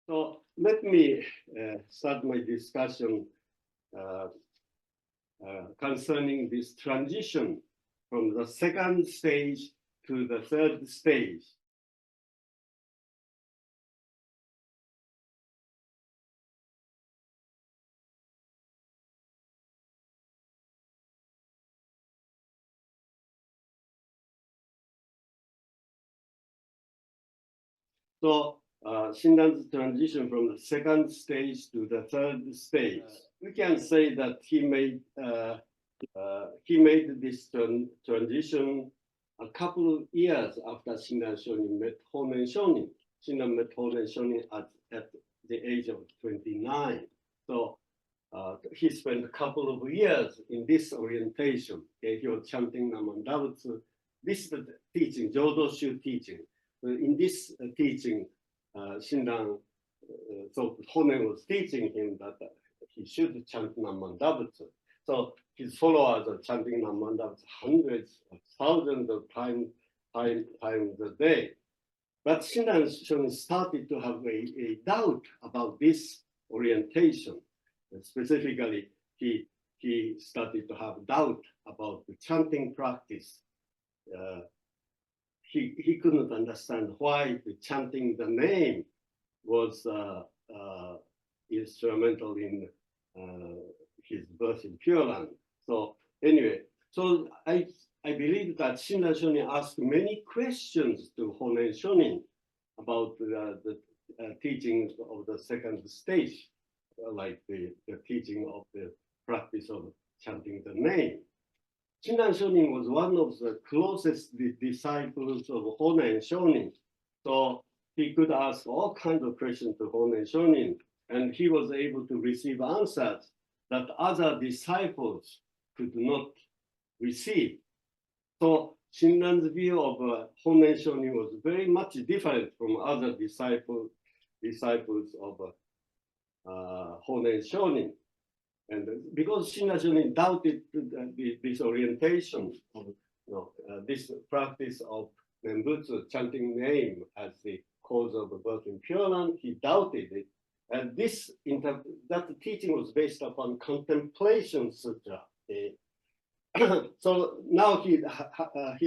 So let me start my discussion uh, concerning this transition from the second stage to the third stage. So Shinran's transition from the second stage to the third stage, we can say that he made this transition a couple of years after Shinran Shonin met Honen Shonin. Shinran met Honen Shonin at the age of 29. So he spent a couple of years in this orientation. Okay? He was chanting Naman Dabutsu. This is the teaching, Jodoshu teaching. In this teaching, Shinran thought Honen was teaching him that he should chant Naman Dabutsu. So his followers are chanting Naman Dabutsu hundreds of thousands of times a day. But Shinran Shonin started to have a doubt about this orientation. Specifically, he started to have doubt about the chanting practice. He couldn't understand why the chanting the name was instrumental in his birth in Pure Land. So anyway, so I believe that Shinran Shonin asked many questions to Honen Shonin about the teachings of the second stage, like the teaching of the practice of chanting the name. Shinran Shonin was one of the closest disciples of Honen Shonin. So he could ask all kinds of questions to Honen Shonin, and he was able to receive answers that other disciples could not receive. So Shinran's view of Honen Shonin was very much different from other disciples of Honen Shonin. And because Shinran Shonin doubted this orientation of this practice of Nembutsu, chanting name as the cause of birth in Pure Land, he doubted it. And that teaching was based upon Contemplation Sutra. So now he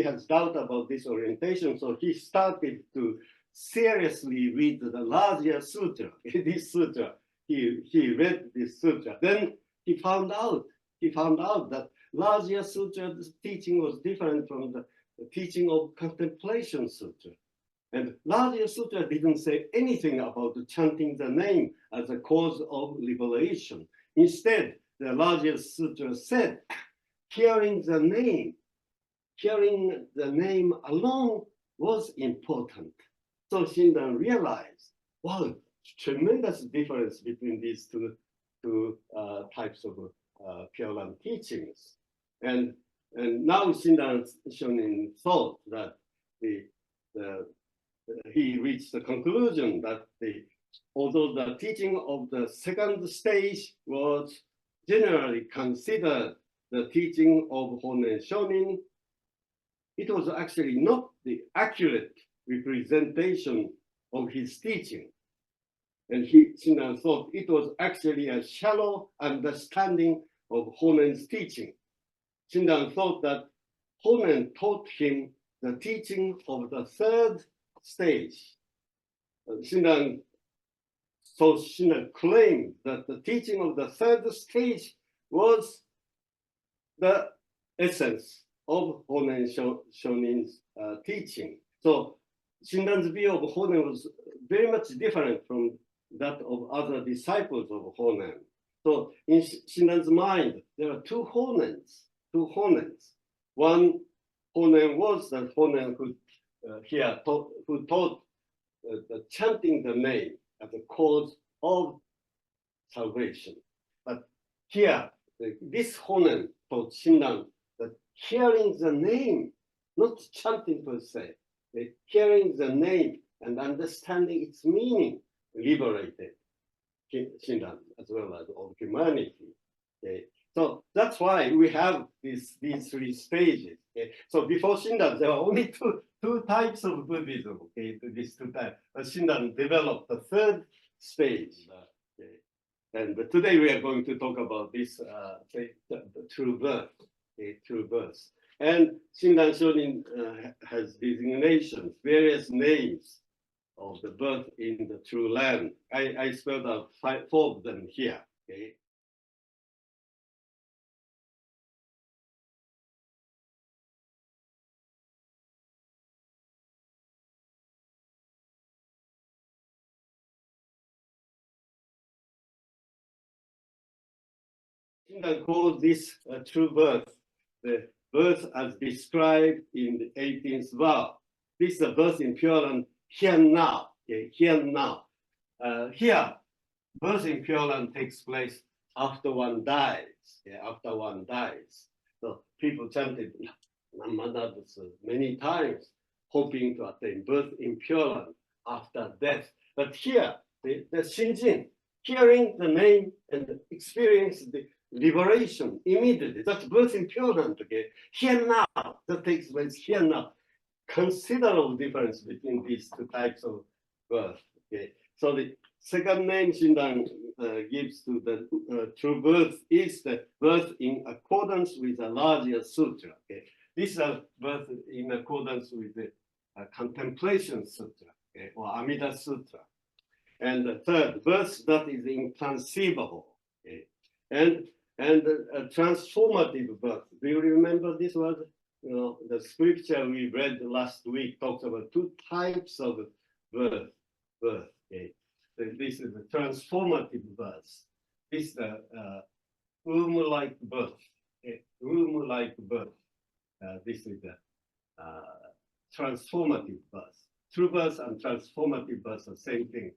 has doubt about this orientation, so he started to seriously read the larger sutra. This sutra, he read this sutra. Then he found out that larger sutra's teaching was different from the teaching of Contemplation Sutra. And larger sutra didn't say anything about chanting the name as a cause of liberation. Instead, the larger sutra said, hearing the name alone was important. So Shinran realized, wow, tremendous difference between these two types of Pure Land teachings. And now Shinran Shonin thought that he reached the conclusion that although the teaching of the second stage was generally considered the teaching of Honen Shonin, it was actually not the accurate representation of his teaching. And Shinran thought it was actually a shallow understanding of Honen's teaching. Shinran thought that Honen taught him the teaching of the third stage. Shinran claimed that the teaching of the third stage was the essence of Honen Shonin's teaching. So Shinran's view of Honen was very much different from that of other disciples of Honen. So in Shinran's mind, there are two Honens. One Honen was the Honen who taught the chanting the name as a cause of salvation. But here, this Honen taught Shinran that hearing the name, not chanting per se, hearing the name and understanding its meaning liberated Shinran as well as all humanity. Okay? So that's why we have these three stages. Okay? So before Shinran, there were only two types of Buddhism. Okay, these two types. But Shinran developed the third stage. Okay. And today we are going to talk about this the true birth, true birth. And Shinran Shonin has designations, various names of the birth in the true land. I spelled out four of them here. Okay. Shinran calls this true birth, the birth as described in the 18th vow. This is the birth in Pure Land here and now. Okay, here and now. Here, birth in Pure Land takes place after one dies. Yeah, after one dies. So people chanted Namadadas many times, hoping to attain birth in Pure Land after death. But here, the Shinjin, hearing the name and experience the liberation immediately. That's birth in Pure Land. Okay? Here now, that takes place here now. Considerable difference between these two types of birth. Okay? So the second name Shinran gives to the true birth is the birth in accordance with the larger sutra. Okay? This is a birth in accordance with the contemplation sutra, okay? Or Amida Sutra. And the third, birth that is inconceivable. Okay? And a transformative birth. Do you remember this was? You know, the scripture we read last week talks about two types of birth. Okay? This is the transformative birth. This is the womb-like birth. Okay? Womb-like birth. This is the transformative birth. True birth and transformative birth are the same thing.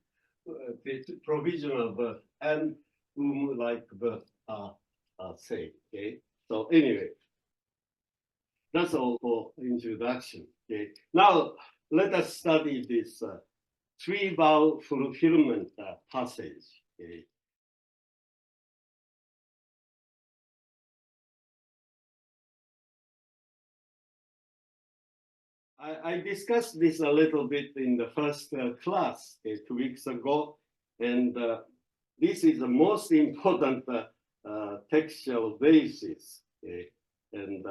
The provisional birth and womb-like birth are same. Okay. So anyway, that's all for introduction. Okay. Now let us study this three vow fulfillment passage. Okay. I discussed this a little bit in the first class 2 weeks ago, and this is the most important textual basis, okay? And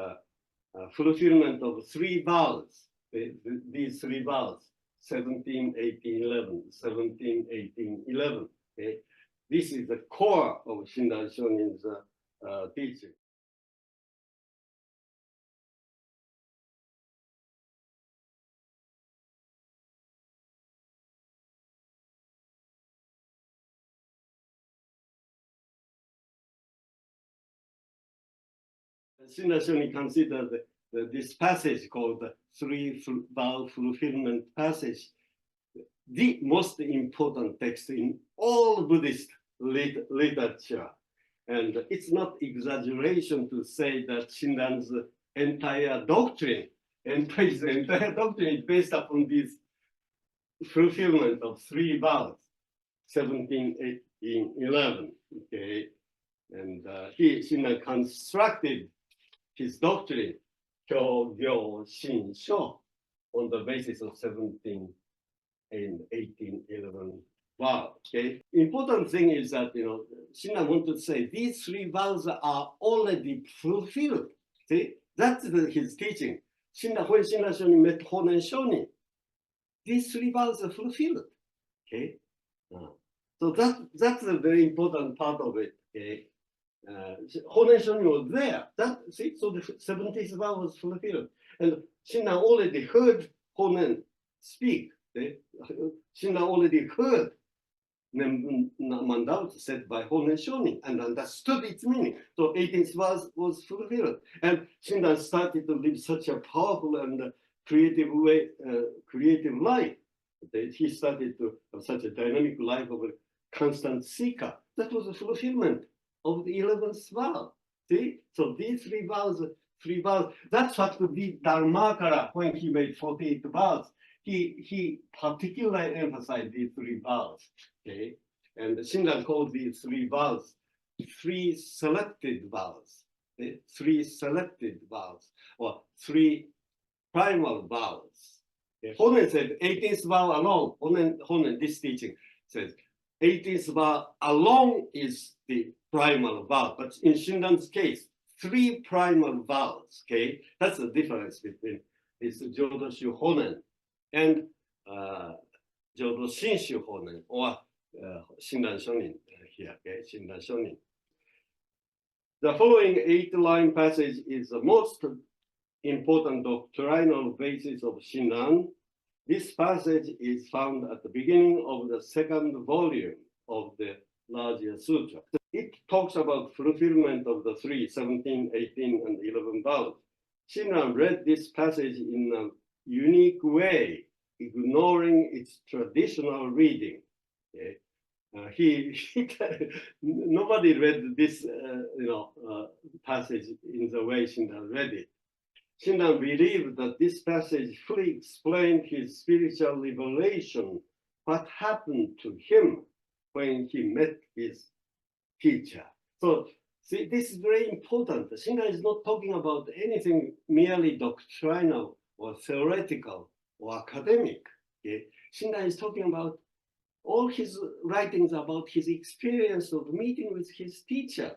fulfillment of three vows, these three vows, 17, 18, 11, 17, 18, 11. Okay? This is the core of Shinran Shonin's teaching. Shinran Shonin considers this passage called the three vow fulfillment passage the most important text in all Buddhist literature. And it's not exaggeration to say that Shinran's entire doctrine is based upon this fulfillment of three vows, 17, 18, 11. Okay, and Shinran constructed his doctrine, Kyo, Gyo, Shin, Sho, on the basis of 17 and 18, 11 vow. Okay. Important thing is that Shinran wanted to say these three vows are already fulfilled. See, that's his teaching. When Shinran Shonin met Honen Shonin, these three vows are fulfilled. Okay. So that's a very important part of it. Okay. Honen Shonin was there. So the 17th vow was fulfilled. And Shinran already heard Honen speak. Shinran already heard Mandao said by Honen Shonin and understood its meaning. So 18th verse was fulfilled. And Shinran started to live such a powerful and creative life. He started to have such a dynamic life of a constant seeker. That was a fulfillment of the 11th vow. See? So these three vows, that's what the Dharmakara, when he made 48 vows, he particularly emphasized these three vows. Okay? And Shinran called these three vows three selected vows. Okay? Three selected vows, or three primal vows. Okay? Honen said 18th vow alone. Honen, this teaching says 18th vow alone is the primal vow, but in Shinran's case, 3 primal vows, okay? That's the difference between this Jodoshu Honen and Jodo Shinshu Honen, or Shinran Shonin here, okay? Shinran Shonin. The following 8-line passage is the most important doctrinal basis of Shinran. This passage is found at the beginning of the 2nd volume of the larger sutra. It talks about fulfillment of the 3, 17, 18, and 11 vows. Shinran read this passage in a unique way, ignoring its traditional reading. Okay? Nobody read this passage in the way Shinran read it. Shinran believed that this passage fully explained his spiritual revelation, what happened to him when he met his teacher. So see, this is very important. Shinran is not talking about anything merely doctrinal or theoretical or academic. Okay? Shinran is talking about all his writings about his experience of meeting with his teacher,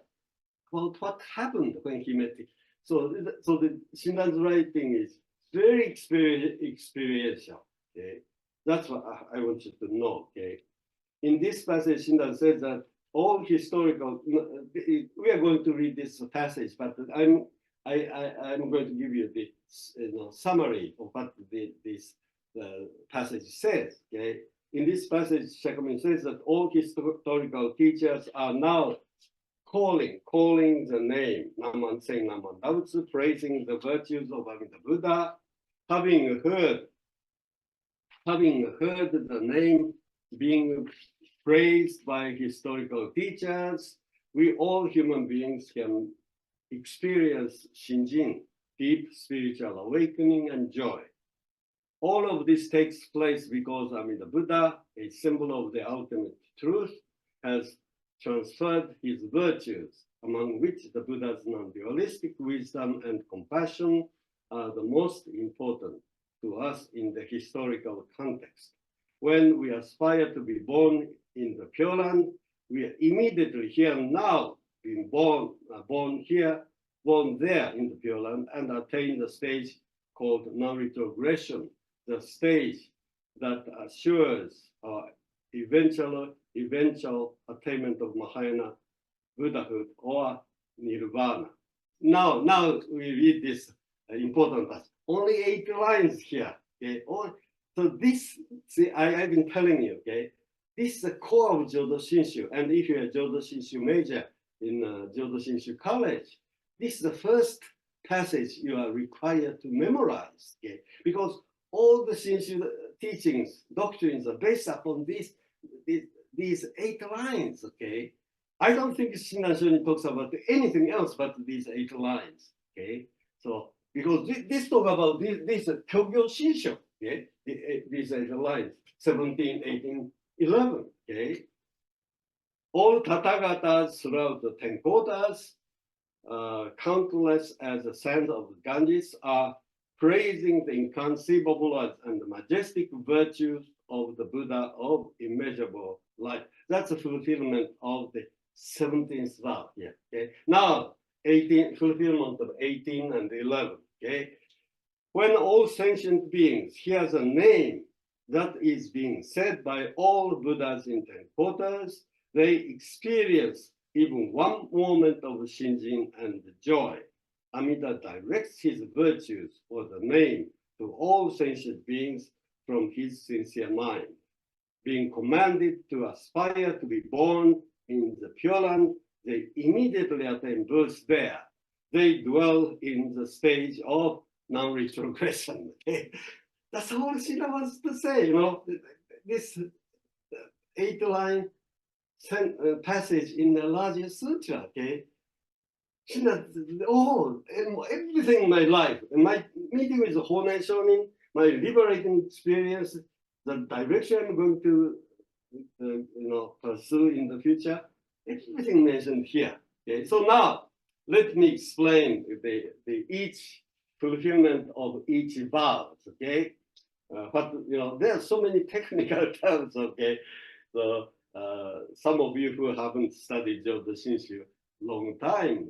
about what happened when he met him. So the Shinran's writing is very experiential. Okay? That's what I want you to know. Okay? In this passage, Shinran says that all historical. We are going to read this passage, but I'm going to give you the summary of what this passage says. Okay? In this passage, Shakyamuni says that all historical teachers are now calling the name, Naman, saying Naman Dautsu, praising the virtues of the Buddha, having heard the name being praised by historical teachers, we all human beings can experience Shinjin, deep spiritual awakening and joy. All of this takes place because the Buddha, a symbol of the ultimate truth, has transferred his virtues, among which the Buddha's non-dualistic wisdom and compassion are the most important to us in the historical context. When we aspire to be born in the Pure Land, we are immediately here now being born here, born there in the Pure Land, and attain the stage called non-retrogression, the stage that assures our eventual attainment of Mahayana Buddhahood or Nirvana. Now we read this important passage. Only 8 lines here. Okay? So this, see, I've been telling you, okay, this is the core of Jodo Shinshu. And if you're a Jodo Shinshu major in Jodo Shinshu College, this is the first passage you are required to memorize, okay? Because all the Shinshu teachings, doctrines are based upon these 8 lines, okay? I don't think Shinran Shonin talks about anything else but these 8 lines, okay? So, because this talk about this Kyogyo Shinshu, okay? These 8 lines, 17, 18, 11, okay? All Tathagatas throughout the 10 quarters, countless as the sands of Ganges, are praising the inconceivable and the majestic virtues of the Buddha of immeasurable light. That's a fulfillment of the 17th vow here. Okay? Now, fulfillment of 18 and 11. Okay? When all sentient beings hear the name that is being said by all Buddhas in 10 quarters, they experience even one moment of Shinjin and joy. Amida directs his virtues or the name to all sentient beings from his sincere mind. Being commanded to aspire to be born in the Pure Land, they immediately attain birth there. They dwell in the stage of non-retrogression. Okay? That's all Shinran wants to say, This 8-line passage in the larger sutra, okay? Shinran, everything in my life, in my meeting with the Honen Shonin, my liberating experience, the direction I'm going to pursue in the future, everything mentioned here. Okay? So now, let me explain each fulfillment of each vow, okay? But there are so many technical terms, okay? So some of you who haven't studied Jodo Shinshu long time,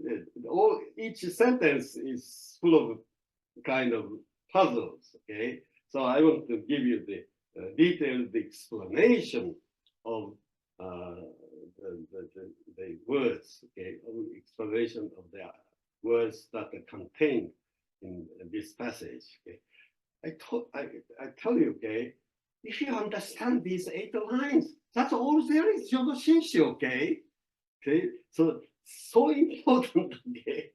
each sentence is full of kind of puzzles. Okay, so I want to give you the detailed explanation of the words. Okay, explanation of the words that are contained in this passage. Okay, I tell you, okay, if you understand these 8 lines, that's all there is Jodo Shinshu. Okay, okay, so important. Okay.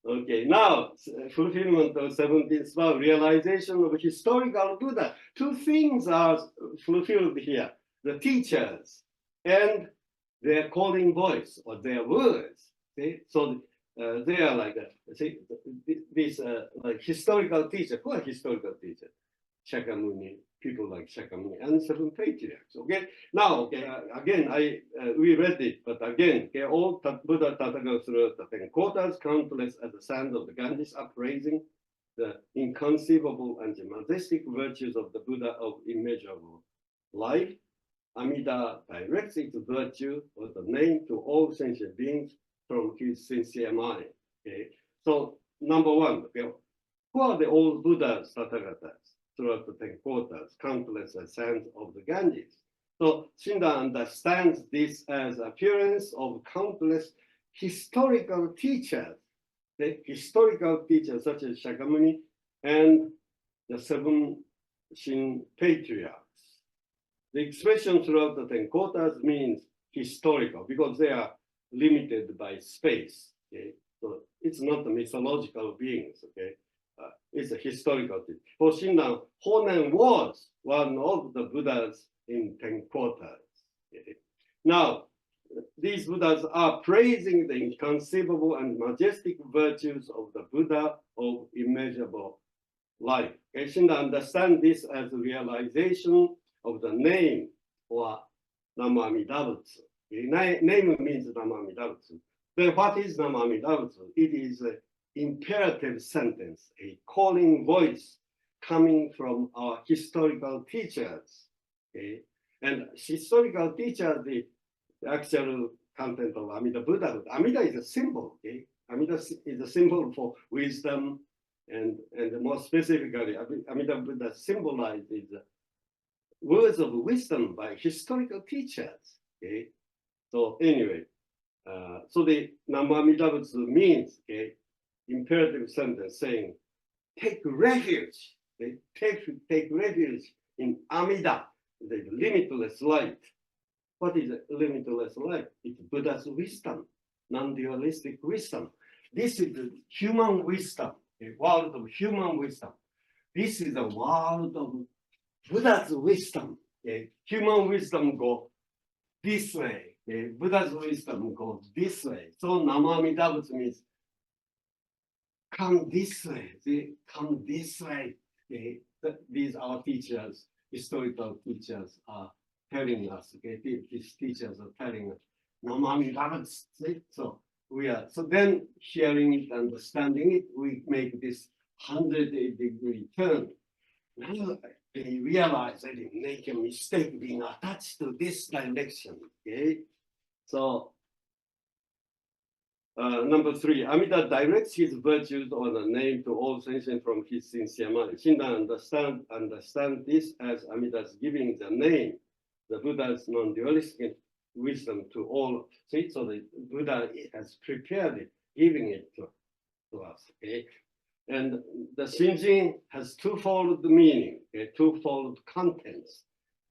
Okay, now fulfillment of 17th vow, realization of historical Buddha. 2 things are fulfilled here: the teachers and their calling voice or their words. Okay, so they are like this like historical teacher. Who are historical teachers? Shakyamuni, people like Shakyamuni and 7 patriarchs. Okay, now again we read it, but again, okay, all Buddha Tathaga throughout the 10 quarters, countless as the sands of the Ganges, upraising the inconceivable and majestic virtues of the Buddha of immeasurable life. Amida directs its virtue or the name to all sentient beings from his sincere mind. Okay, so number 1, okay, who are the old Buddhas, Tathagatas? Throughout the 10 quarters, countless as sands of the Ganges. So Shinran understands this as appearance of countless historical teachers, the historical teachers such as Shakyamuni and the 7 Shin patriarchs. The expression throughout the 10 quarters means historical because they are limited by space. Okay, so it's not the mythological beings. Okay. It's a historical thing. For Shinran, Honen was one of the Buddhas in 10 quarters. Okay. Now, these Buddhas are praising the inconceivable and majestic virtues of the Buddha of immeasurable life. Okay. Shinran understands this as a realization of the name or Nama Amida Butsu. Okay. Name means Nama Amida Butsu. Then what is Nama Amida Butsu? It is a imperative sentence, a calling voice coming from our historical teachers. Okay? And historical teachers, the actual content of Amida Buddhahood. Amida is a symbol. Okay? Amida is a symbol for wisdom, and more specifically, Amida Buddha symbolizes words of wisdom by historical teachers. Okay? So anyway, so the Nama Amida Butsu means, okay, imperative sentence saying, take refuge, take refuge in Amida, the limitless light. What is limitless light? It's Buddha's wisdom, non-dualistic wisdom. This is the human wisdom, a world of human wisdom. This is the world of Buddha's wisdom. Human wisdom goes this way. Buddha's wisdom goes this way. So Nama Amida Butsu means come this way, they come this way. Okay? These our teachers, historical teachers are telling us, okay? These teachers are telling us, Namami Bhavats. So then hearing it, understanding it, we make this 180-degree turn. Now they realize they didn't make a mistake being attached to this direction. Okay? So number 3, Amida directs his virtues or the name to all sentient from his sincere mind. Shinran understand this as Amida's giving the name, the Buddha's non-dualistic wisdom to all. See, so the Buddha has prepared it, giving it to us. Okay? And the Shinjin has twofold meaning, okay? Twofold contents.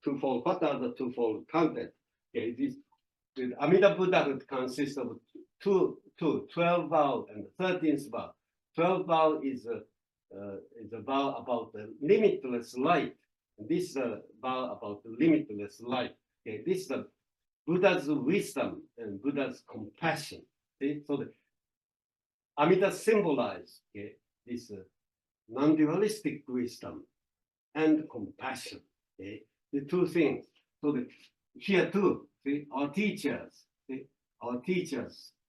What are the twofold contents? Okay, the Amida Buddhahood consists of 12 vow and 13th vow. 12 vow is a vow about the limitless light. This is a vow about the limitless light. Okay, this is the Buddha's wisdom and Buddha's compassion. See? So the Amida symbolize, okay, this non-dualistic wisdom and compassion. Okay, the 2 things. So here too, see, our teachers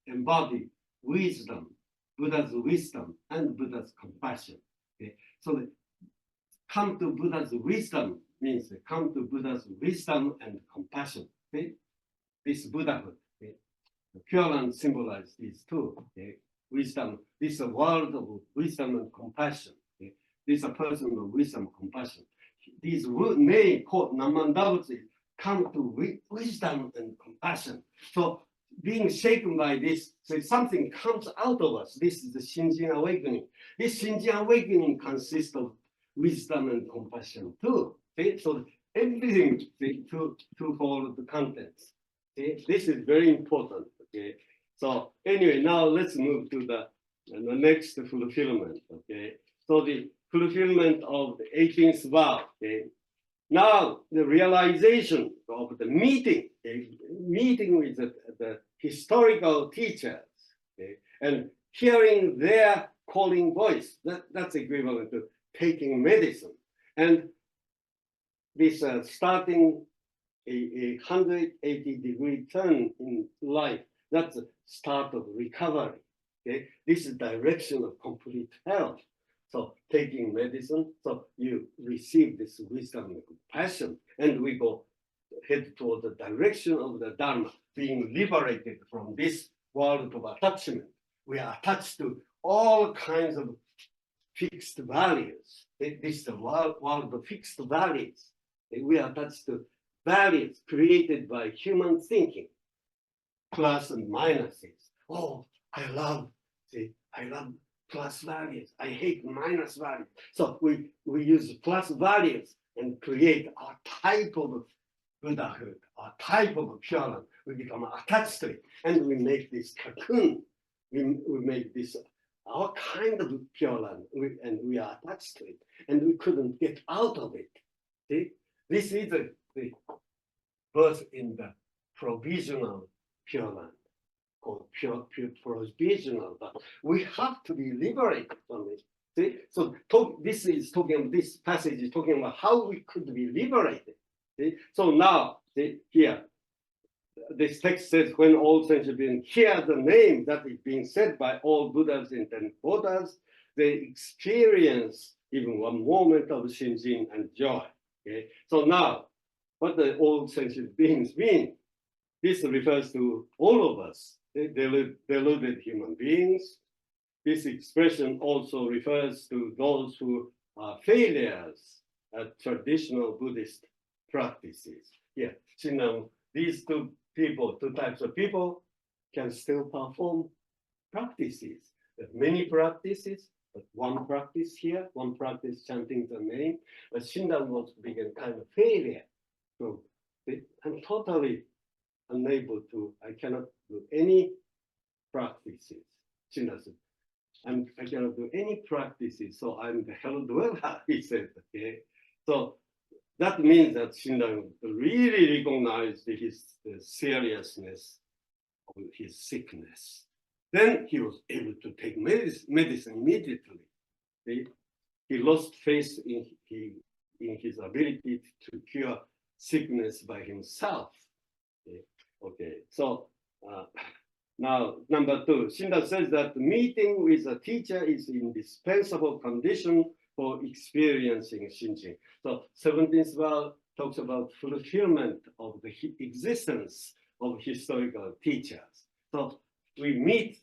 embody wisdom, Buddha's wisdom and Buddha's compassion. Okay? So come to Buddha's wisdom means come to Buddha's wisdom and compassion. Okay? this Buddhahood. Pure Land symbolizes these two. Wisdom, this is a world of wisdom and compassion. This is a person of wisdom and compassion. These name called Namandavati come to wisdom and compassion. So being shaken by this, so something comes out of us. This is the Shinjin awakening. This Shinjin awakening consists of wisdom and compassion too. Okay? So everything twofold the contents. Okay? This is very important. Okay. So anyway, now let's move to the next fulfillment. Okay. So the fulfillment of the 18th vow. Okay. Now the realization of the meeting, meeting with the historical teachers, okay, and hearing their calling voice. That's equivalent to taking medicine. And this starting a 180-degree turn in life. That's the start of recovery. Okay? This is direction of complete health. So taking medicine, so you receive this wisdom and compassion, and we go head toward the direction of the Dharma, being liberated from this world of attachment. We are attached to all kinds of fixed values. This is the world of fixed values. We are attached to values created by human thinking. Plus and minuses. Oh, I love plus values. I hate minus values. So we use plus values and create a type of Buddhahood, a type of Pure Land. We become attached to it, and we make this cocoon. We make this our kind of Pure Land, and we are attached to it, and we couldn't get out of it. See? This is the birth in the provisional Pure Land, called pure provisional, but we have to be liberated from it. See? So this passage is talking about how we could be liberated. See? So now, see, here, this text says, when all sentient beings hear the name that is being said by all Buddhas and ten Bodhas, they experience even one moment of shinjin and joy. Okay? So now, what do all sentient beings mean? This refers to all of us, deluded human beings. This expression also refers to those who are failures at traditional Buddhist practices. Yeah, so now these two types of people can still perform practices. There are many practices, but one practice here, one practice chanting the name. But Shinran was being kind of failure. So I'm totally unable to, I cannot do any practices. Shinran said, I cannot do any practices, so I'm the hell dweller, he said. Okay. So that means that Shinran really recognized the seriousness of his sickness. Then he was able to take medicine immediately. He lost faith in his ability to cure sickness by himself. Okay. So now, number two, Shinran says that meeting with a teacher is an indispensable condition for experiencing Shinjin. So 17th vow talks about fulfillment of the existence of historical teachers. So we meet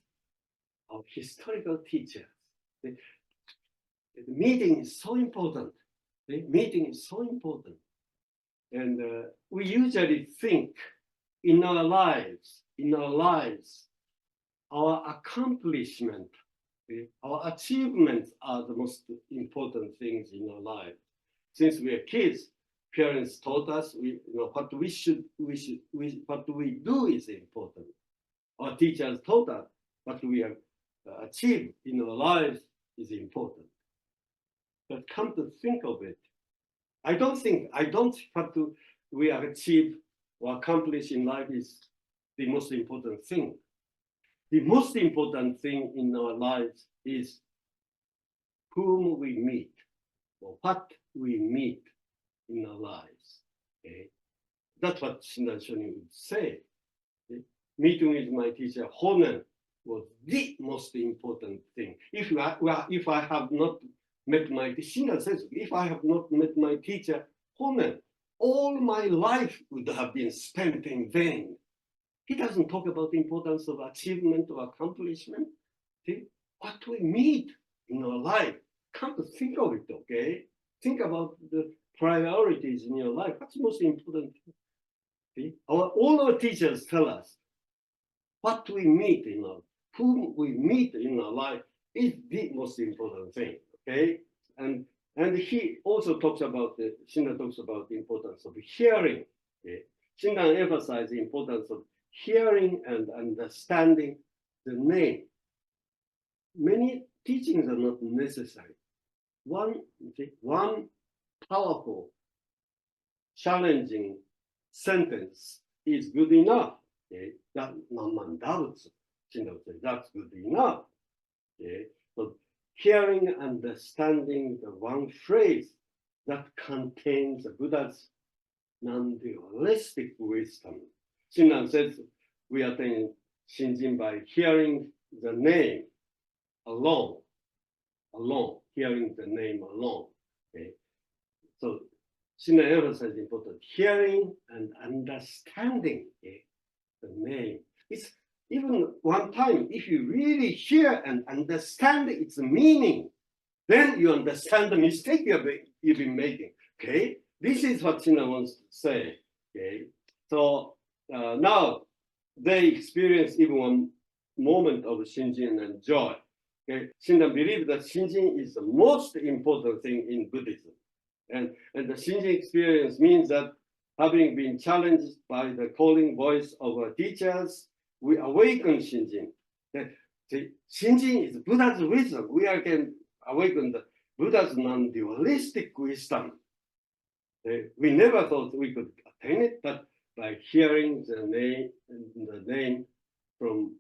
our historical teachers. The meeting is so important. The meeting is so important. And we usually think in our lives, our accomplishment, our achievements are the most important things in our life. Since we are kids, parents taught us what we do is important. Our teachers taught us what we have achieved in our lives is important. But come to think of it, I don't what we achieve or accomplish in life is the most important thing. The most important thing in our lives is whom we meet or what we meet in our lives. Okay? That's what Shinran Shonin would say. Okay? Meeting with my teacher, Honen, was the most important thing. If I have not met my teacher, Shinran says, if I have not met my teacher, Honen, all my life would have been spent in vain. He doesn't talk about the importance of achievement or accomplishment. See, what we need in our life. Come to think of it, okay? Think about the priorities in your life. What's most important? See? All our teachers tell us what we meet in our, whom we meet in our life is the most important thing, okay? And he also talks about, Shinran talks about the importance of hearing. Okay? Shinran emphasizes the importance of hearing and understanding the name. Many teachings are not necessary. One powerful, challenging sentence is good enough. Okay? That man doubts. Shinran says that's good enough. Okay? So hearing, understanding the one phrase that contains the Buddha's non-dualistic wisdom. Shinran says we attain Shinjin by hearing the name alone, hearing the name alone. Okay? So Shinran emphasizes important hearing and understanding, okay, the name. It's even one time, if you really hear and understand its meaning, then you understand the mistake you've been making. Okay, this is what Shinran wants to say. Okay, so now they experience even one moment of Shinjin and joy. Okay, Shinran believes that Shinjin is the most important thing in Buddhism, and the Shinjin experience means that having been challenged by the calling voice of our teachers, we awaken Shinjin. The Shinjin is Buddha's wisdom. We can awaken the Buddha's non-dualistic wisdom. We never thought we could attain it, but by hearing the name from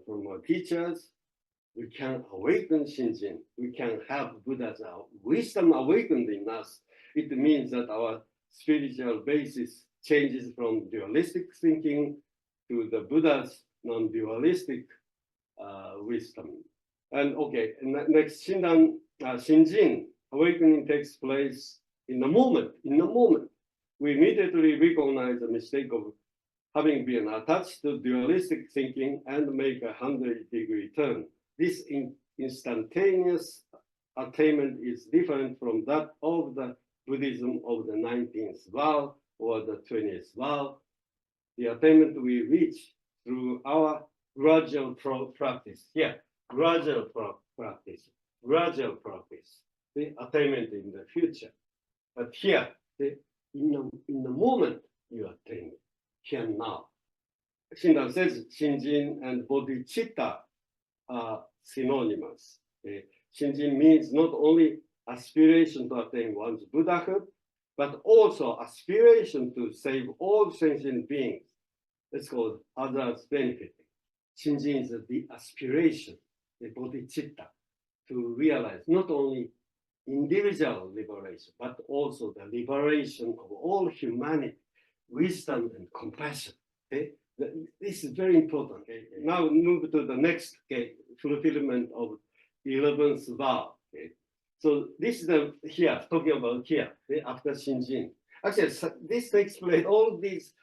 our teachers, we can awaken Shinjin. We can have Buddha's wisdom awakened in us. It means that our spiritual basis changes from dualistic thinking to the Buddha's non-dualistic wisdom. And okay, next Shinjin, awakening takes place in the moment. In the moment, we immediately recognize the mistake of having been attached to dualistic thinking and make a 100-degree turn. This instantaneous attainment is different from that of the Buddhism of the 19th vow or the 20th vow. The attainment we reach through our gradual practice. Yeah, gradual practice, the attainment in the future. But here, in the moment you attain it, here now. Shinran says Shinjin and bodhicitta are synonymous. Shinjin means not only aspiration to attain one's Buddhahood, but also aspiration to save all sentient beings. It's called others benefiting. Shinjin is the aspiration, the bodhicitta, to realize not only individual liberation, but also the liberation of all humanity, wisdom and compassion. Okay? This is very important. Okay? Now move to the next fulfillment of the 11th vow. Okay? So this is here, talking about here, after Shinjin. Actually, this takes place, all these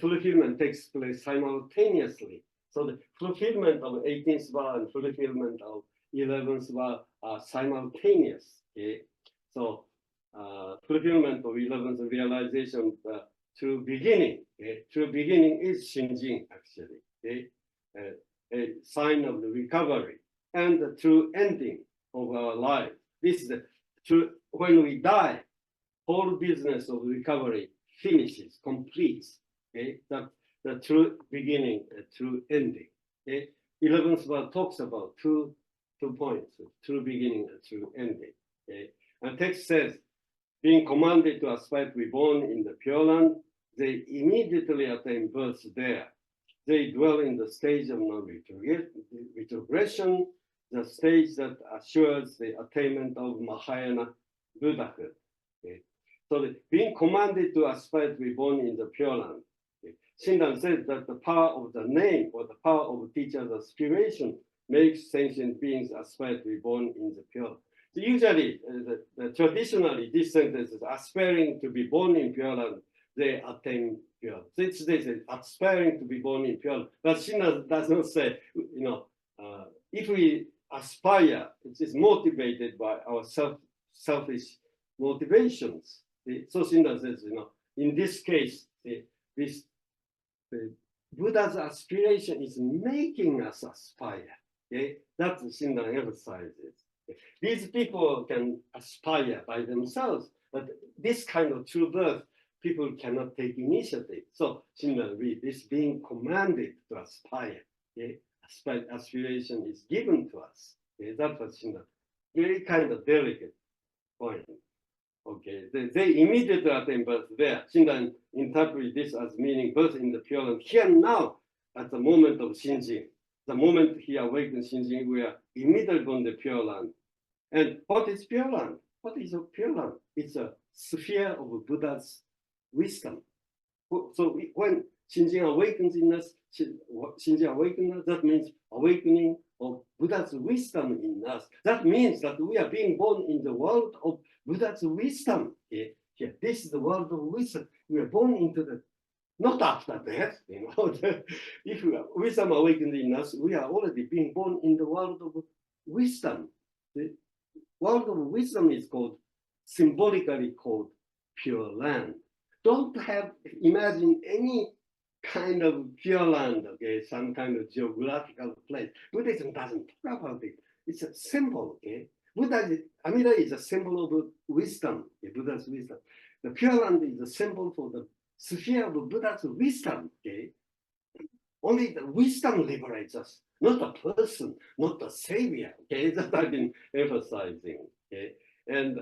fulfillment takes place simultaneously. So the fulfillment of 18th vow and fulfillment of 11th vow are simultaneous. Okay? So fulfillment of 11th realization through beginning. Okay? Through beginning is Shinjin, actually. Okay? A sign of the recovery. And the true ending of our life. This is the true, when we die, whole business of recovery finishes, completes. Okay? That the true beginning, true ending. Okay? 11th vow talks about two points, true beginning and true ending. Okay? And text says, being commanded to aspire to be born in the Pure Land, they immediately attain birth there. They dwell in the stage of non-retrogression, the stage that assures the attainment of Mahayana Buddhahood. Okay? So being commanded to aspire to be born in the Pure Land. Okay? Shinran says that the power of the name or the power of the teacher's aspiration makes sentient beings aspire to be born in the Pure Land. So usually, traditionally, this sentence is aspiring to be born in Pure Land they attain pure. They say aspiring to be born in pure. But Shinra does not say, if we aspire, it is motivated by our selfish motivations. So Shinra says, in this case, the Buddha's aspiration is making us aspire. Okay? That's what Shinra emphasizes. These people can aspire by themselves, but this kind of true birth, people cannot take initiative. So Shinra read this being commanded to aspire. Okay? Aspiration is given to us. Okay? That's what Shinra, very kind of delicate point. Okay, they immediately attain birth there. Shinran interprets this as meaning birth in the Pure Land here and now, at the moment of Shinjin. The moment he awakens Shinjin, we are immediately on the Pure Land. And what is Pure Land? What is a Pure Land? It's a sphere of Buddha's wisdom. So when Shinjin awakens in us, Shinjin awakens us, that means awakening of Buddha's wisdom in us. That means that we are being born in the world of Buddha's wisdom. Here, this is the world of wisdom. We are born into the, not after death, if wisdom awakens in us, we are already being born in the world of wisdom. The world of wisdom is called, symbolically called Pure Land. Don't imagine any kind of Pure Land, okay, some kind of geographical place. Buddhism doesn't talk about it. It's a symbol, okay? Amida is a symbol of wisdom, Buddha's wisdom. The Pure Land is a symbol for the sphere of Buddha's wisdom, okay? Only the wisdom liberates us, not a person, not a savior, okay? That I've been emphasizing, okay? And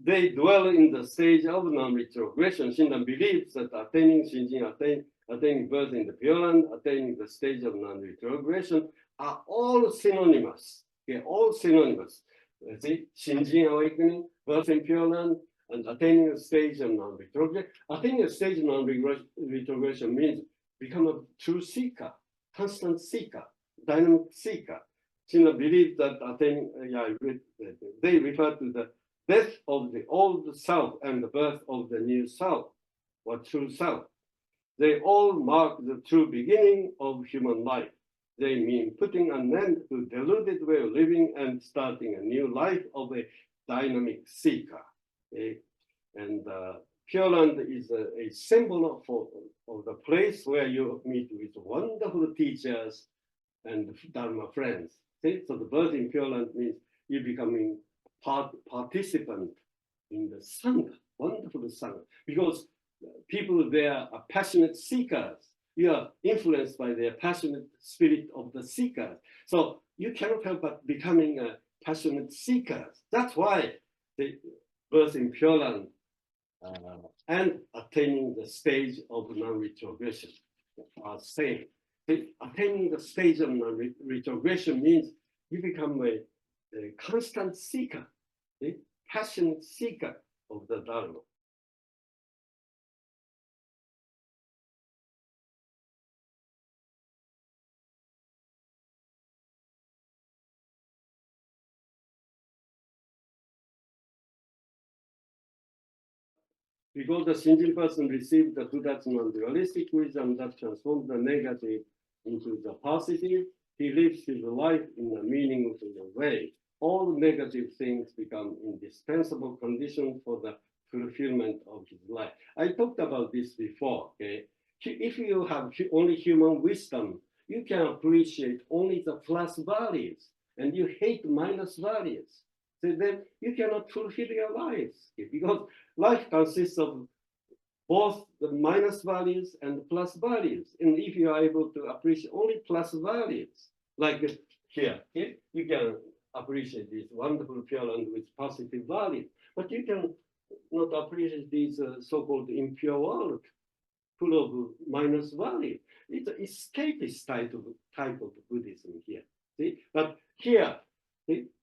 they dwell in the stage of non-retrogression. Shinran believes that attaining Shinjin, attaining birth in the Pure Land, attaining the stage of non-retrogression are all synonymous. Okay, all synonymous. See, Shinjin awakening, birth in Pure Land, and attaining a stage of non-retrogression. Attaining a stage of non-retrogression means become a true seeker, constant seeker, dynamic seeker. Shinra believes that attaining, they refer to the death of the old self and the birth of the new self, or true self. They all mark the true beginning of human life. They mean putting an end to deluded way of living and starting a new life of a dynamic seeker. Okay? And Pure Land is a symbol of the place where you meet with wonderful teachers and Dharma friends. Okay? So the birth in Pure Land means you becoming participant in the Sangha, wonderful Sangha, because people there are passionate seekers. You are influenced by their passionate spirit of the seekers. So you cannot help but becoming a passionate seeker. That's why the birth in Pure Land and attaining the stage of non-retrogression are same. Attaining the stage of non-retrogression means you become a constant seeker, a passionate seeker of the Dharma. Because the Shinjin person received the Buddha's non-dualistic wisdom that transforms the negative into the positive, he lives his life in a meaningful way. All negative things become indispensable conditions for the fulfillment of his life. I talked about this before. Okay? If you have only human wisdom, you can appreciate only the plus values, and you hate minus values. So then you cannot fulfill your lives, because life consists of both the minus values and plus values. And if you are able to appreciate only plus values, like here, okay, you can appreciate this wonderful Pure Land with positive values, but you can not appreciate these so-called impure world full of minus value. It's an escapist type of Buddhism here. See? But here,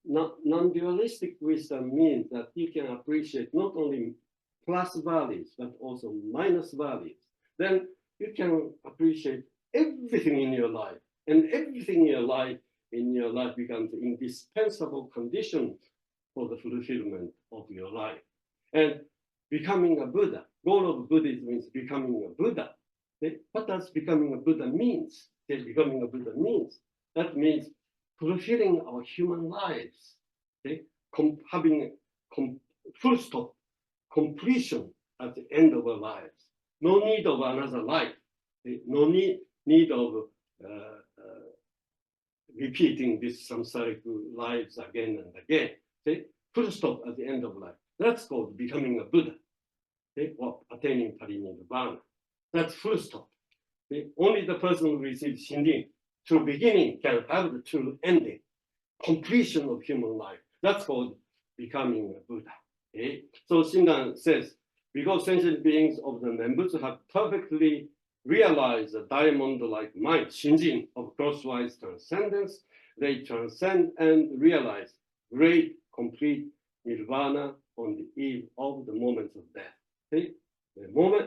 non-dualistic wisdom means that you can appreciate not only plus values, but also minus values. Then you can appreciate everything in your life, and everything in your life becomes indispensable condition for the fulfillment of your life. And becoming a Buddha. Goal of Buddhism is becoming a Buddha. Okay? What does becoming a Buddha means? Okay? Becoming a Buddha means that means fulfilling our human lives. Okay? Having full stop, completion at the end of our lives. No need of another life. Okay? No need of repeating this samsaric lives again and again. Okay? Full stop at the end of life. That's called becoming a Buddha. Okay? Or attaining parinirvana. That's full stop. Okay? Only the person who receives Shinrin through beginning can have the true ending, completion of human life. That's called becoming a Buddha. Okay? So Shinran says, because sentient beings of the Nembutsu have perfectly realized the diamond-like mind, Shinjin, of crosswise transcendence, they transcend and realize great, complete nirvana on the eve of the moment of death. Okay?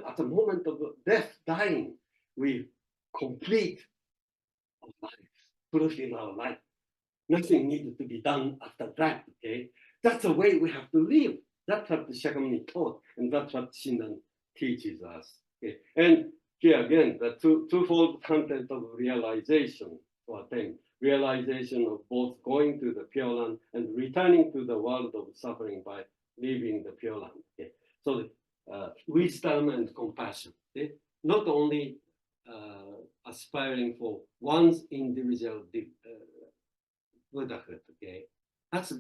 At the moment of death, dying, we complete our life, fulfill our life. Nothing needed to be done after that. Okay, that's the way we have to live. That's what the Shakyamuni taught, and that's what Shinran teaches us. Okay, and here again, the twofold content of realization or attain realization of both going to the Pure Land and returning to the world of suffering by leaving the Pure Land. Okay, so wisdom and compassion. Okay? Not only aspiring for one's individual Buddhahood, okay? That's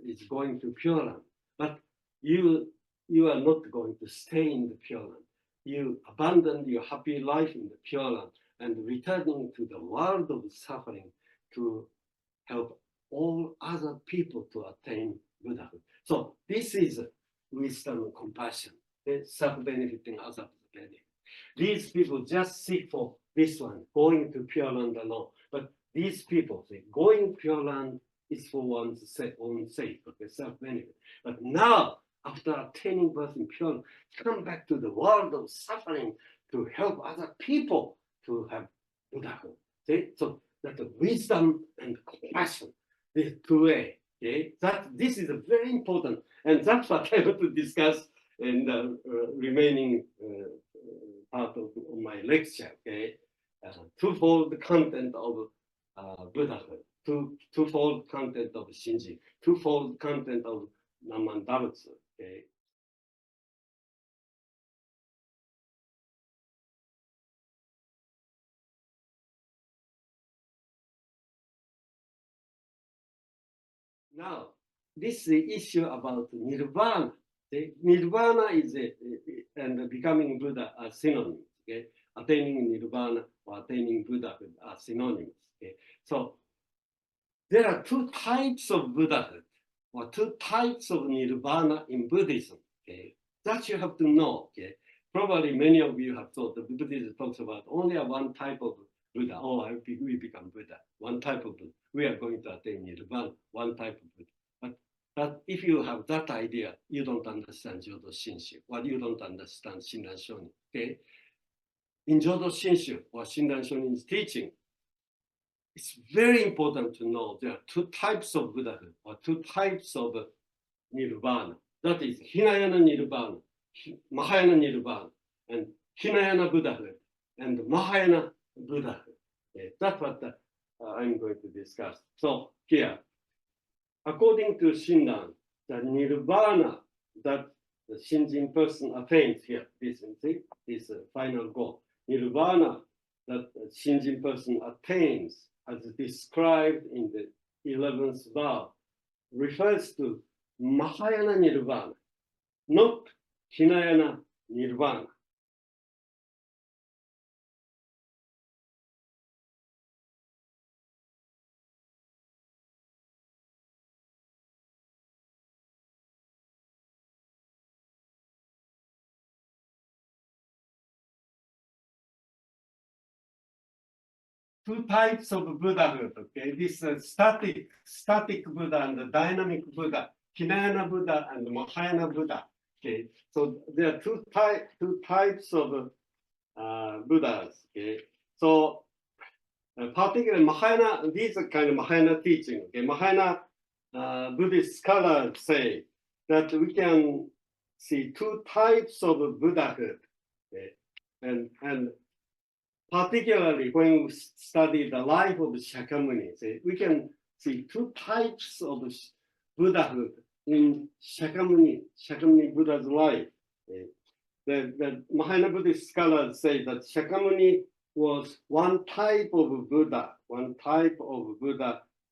it's going to Pure Land. But you are not going to stay in the Pure Land. You abandon your happy life in the Pure Land and returning to the world of suffering to help all other people to attain Buddhahood. So this is wisdom and compassion, self-benefiting others' benefit. These people just seek for this one, going to Pure Land alone. But these people say going Pure Land is for one's own sake, okay, self-benefit. But now, after attaining birth in Pure Land, come back to the world of suffering to help other people to have Buddhahood. Okay? So that the wisdom and compassion, the two way. Okay? This is very important, and that's what I want to discuss in the remaining part of my lecture. Okay, twofold content of Buddhahood, twofold content of Shinji, twofold content of Namandaritsu. Okay. Now, this is the issue about nirvana. Okay? Nirvana is and becoming Buddha are synonyms. Okay? Attaining nirvana or attaining Buddhahood are synonymous. Okay? So there are two types of Buddhahood or two types of nirvana in Buddhism. Okay? That you have to know. Okay? Probably many of you have thought that Buddhism talks about only one type of Buddha. Oh, we become Buddha. One type of Buddha. We are going to attain nirvana. One type of Buddha. But if you have that idea, you don't understand Jodo Shinshu, or you don't understand Shinran Shonin. Okay? In Jodo Shinshu or Shinran Shonin's teaching, it's very important to know there are two types of Buddhahood or two types of nirvana. That is Hinayana nirvana, Mahayana nirvana, and Hinayana Buddhahood and Mahayana Buddhahood. Okay? That's what I'm going to discuss. So here, according to Shinran, the nirvana that the Shinjin person attains here, this final goal, nirvana that the Shinjin person attains as described in the 11th vow refers to Mahayana nirvana, not Hinayana nirvana. Two types of Buddhahood, okay? This static Buddha and the dynamic Buddha, Hinayana Buddha and Mahayana Buddha, okay? So there are two types of Buddhas, okay? So particularly Mahayana, these are kind of Mahayana teaching, okay? Mahayana Buddhist scholars say that we can see two types of Buddhahood. And particularly when we study the life of Shakyamuni, we can see two types of Buddhahood in Shakyamuni Buddha's life. The Mahayana Buddhist scholars say that Shakyamuni was one type of Buddha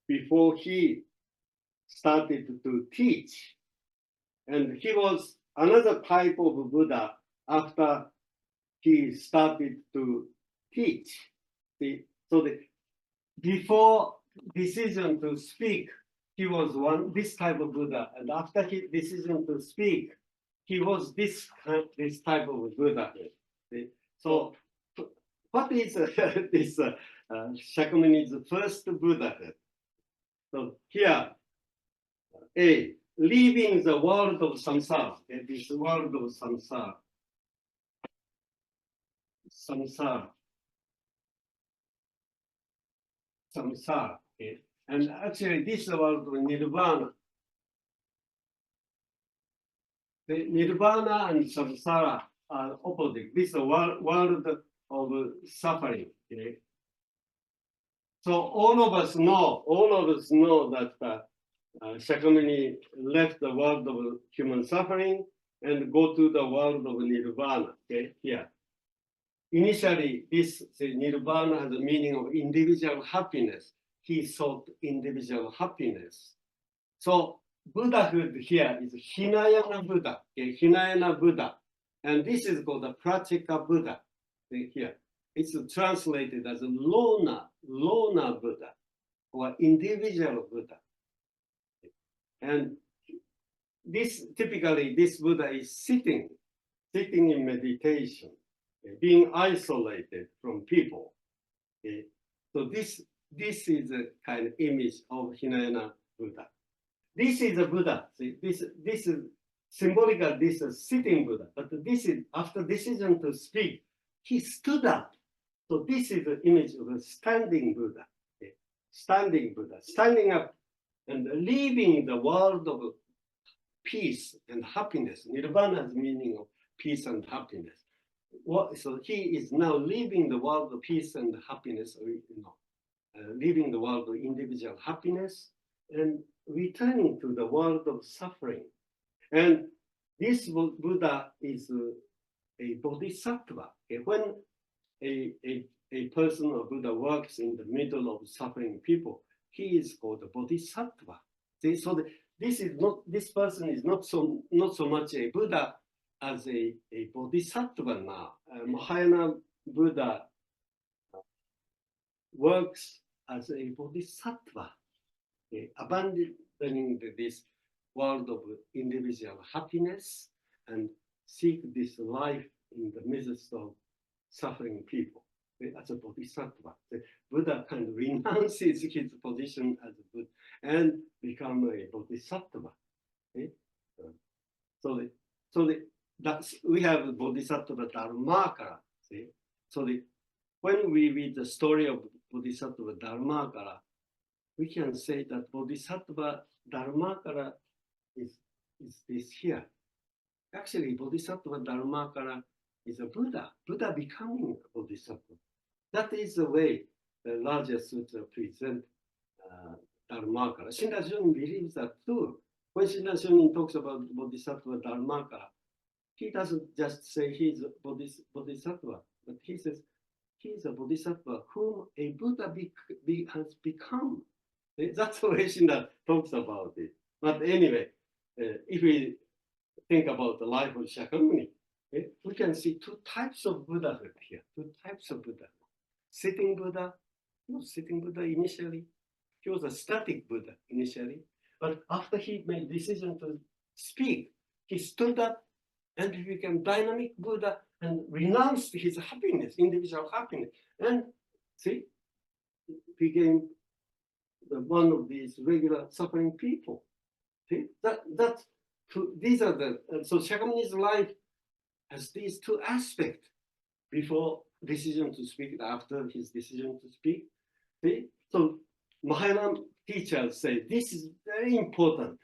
before he started to teach. And he was another type of Buddha after he started to teach. Before decision to speak, he was this type of Buddha, and after his decision to speak, he was this type of Buddha. So, what is this Shakyamuni's first Buddhahood? So here, leaving the world of samsara, this world of samsara, and actually this world of nirvana. The nirvana and samsara are opposite. This is a world of suffering. So all of us know that Shakyamuni left the world of human suffering and go to the world of nirvana. Here. Initially, this nirvana has a meaning of individual happiness. He sought individual happiness. So Buddhahood here is Hinayana Buddha, Hinayana Buddha. And this is called the Pratyeka Buddha here. It's translated as a Lona Buddha or individual Buddha. And typically this Buddha is sitting in meditation, being isolated from people. So this is a kind of image of Hinayana Buddha. This is a Buddha. See, this is symbolical. This is sitting Buddha. But this is after decision to speak, he stood up. So this is the image of a standing Buddha. Standing Buddha, standing up and leaving the world of peace and happiness. Nirvana's meaning of peace and happiness. So he is now leaving the world of peace and happiness, leaving the world of individual happiness and returning to the world of suffering. And this Buddha is a bodhisattva. When a person or Buddha works in the middle of suffering people, he is called a bodhisattva. So this person is not so much a Buddha as a bodhisattva now. Mahayana Buddha works as a bodhisattva, abandoning this world of individual happiness and seek this life in the midst of suffering people. As a bodhisattva, the Buddha kind of renounces his position as a Buddha and become a bodhisattva. We have bodhisattva dharmakara. When we read the story of bodhisattva dharmakara, we can say that bodhisattva dharmakara is this here. Actually, bodhisattva dharmakara is a Buddha becoming a bodhisattva. That is the way the larger sutra present dharmakara. Shinra Shunin believes that too. When Shinra Shunin talks about bodhisattva dharmakara, he doesn't just say he's a bodhisattva, but he says he's a bodhisattva whom a Buddha has become. That's the way Shinra talks about it. But anyway, if we think about the life of Shakyamuni, we can see two types of Buddhahood here, two types of Buddha. Sitting Buddha, sitting Buddha initially, he was a static Buddha initially, but after he made decision to speak, he stood up and he became dynamic Buddha and renounced his happiness, individual happiness, and became one of these regular suffering people. These are so Shakyamuni's life has these two aspects before decision to speak, after his decision to speak. So Mahayana teachers say this is very important.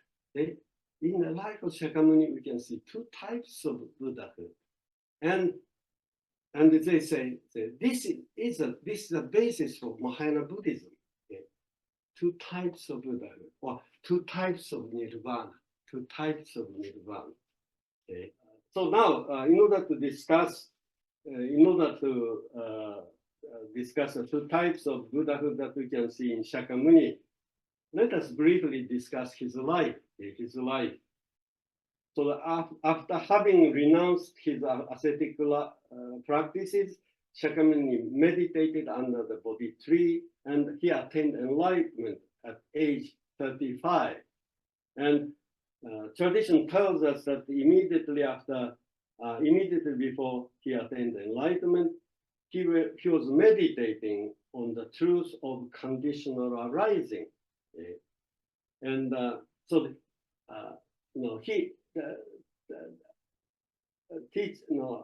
in the life of Shakyamuni, we can see two types of Buddhahood. And they say this is the basis for Mahayana Buddhism. Okay? Two types of Buddhahood, or two types of Nirvana. Two types of Nirvana. Okay? So now, in order to discuss the two types of Buddhahood that we can see in Shakyamuni, let us briefly discuss his life. His life. So after having renounced his ascetic practices, Shakyamuni meditated under the Bodhi tree, and he attained enlightenment at age 35. And tradition tells us that immediately before he attained enlightenment, he was meditating on the truth of conditional arising. Okay? And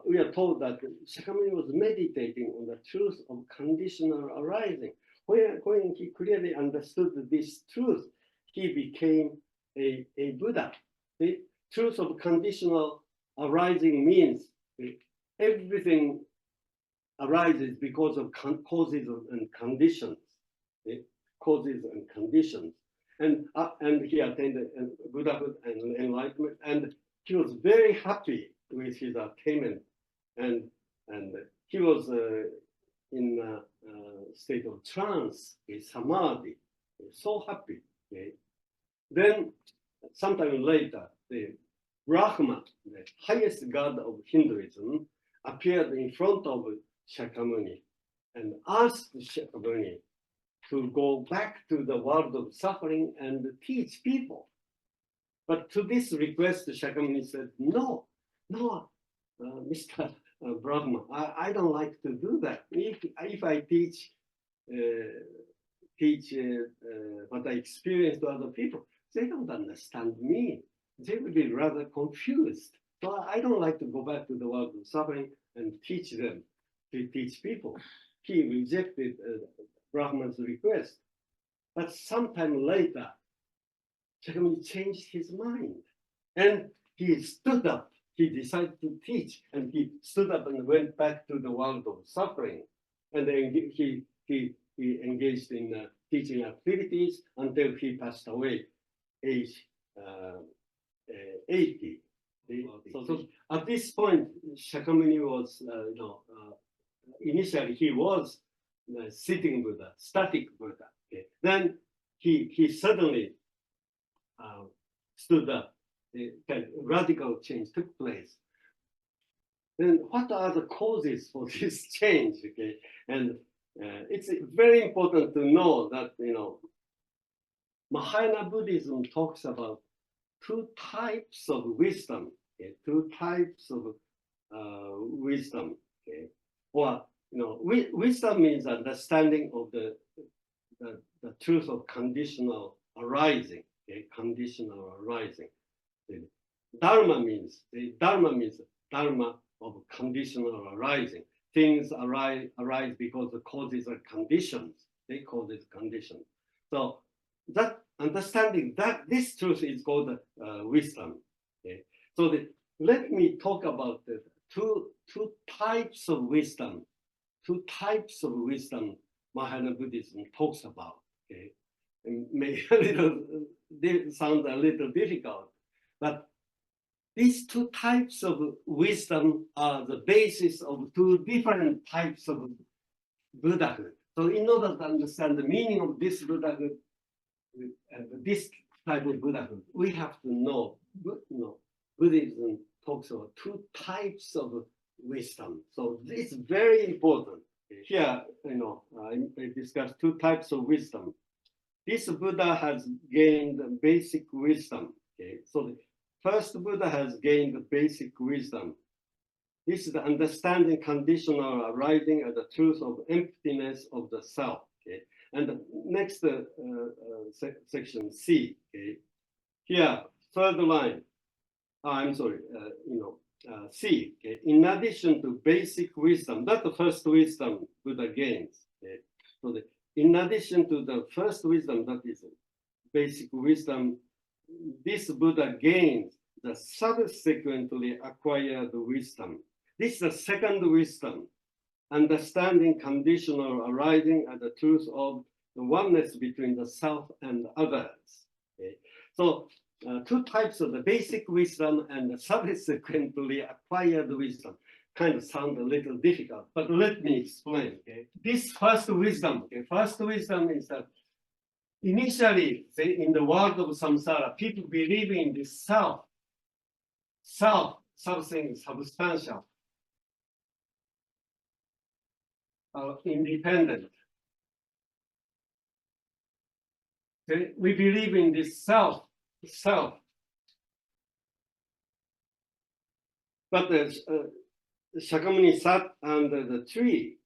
we are told that Shakyamuni was meditating on the truth of conditional arising. When he clearly understood this truth, he became a Buddha. The truth of conditional arising means everything arises because of causes and conditions. Causes and conditions. And he attained Buddhahood and enlightenment, and he was very happy with his attainment, and he was in a state of trance, a samadhi, so happy. Okay? Then, sometime later, the Brahma, the highest god of Hinduism, appeared in front of Shakyamuni and asked Shakyamuni to go back to the world of suffering and teach people. But to this request, Shakyamuni said, no, Mr. Brahma, I don't like to do that. If I teach what I experience to other people, they don't understand me. They will be rather confused. So I don't like to go back to the world of suffering and teach them, to teach people. He rejected Brahma's request. But sometime later, Shakyamuni changed his mind. And he stood up. He decided to teach. And he stood up and went back to the world of suffering. And then he engaged in teaching activities until he passed away, age 80. So at this point, Shakyamuni was, initially he was sitting Buddha, static Buddha. Okay. Then he suddenly stood up. A radical change took place. Then what are the causes for this change? Okay, and it's very important to know that Mahayana Buddhism talks about two types of wisdom. Okay? Two types of wisdom. Okay, or wisdom means understanding of the truth of conditional arising. Okay, conditional arising. Dharma means dharma of conditional arising. Things arise because the causes are conditions. They causes conditions. So that understanding that this truth is called wisdom. Okay? So let me talk about the two types of wisdom. Two types of wisdom Mahayana Buddhism talks about. Okay, and may sound a little difficult, but these two types of wisdom are the basis of two different types of Buddhahood. So in order to understand the meaning of this Buddhahood and this type of Buddhahood, we have to know, Buddhism talks about two types of wisdom. So it's very important. Here, I discussed two types of wisdom. This Buddha has gained basic wisdom. Okay, so the first Buddha has gained the basic wisdom. This is the understanding conditional arising as the truth of emptiness of the self. Okay, and the next section C. Okay, here third line. I'm sorry. C. Okay, in addition to basic wisdom, that's the first wisdom Buddha gains. Okay, so in addition to the first wisdom, that is basic wisdom, this Buddha gains the subsequently acquired wisdom. This is the second wisdom, understanding conditional arising as the truth of the oneness between the self and others. Okay? So two types of the basic wisdom and the subsequently acquired wisdom kind of sound a little difficult, but let me explain. Okay? This first wisdom, first wisdom is that initially, say, in the world of samsara, people believe in this self, something substantial, independent. Okay? We believe in this self. But Shakyamuni sat under the tree.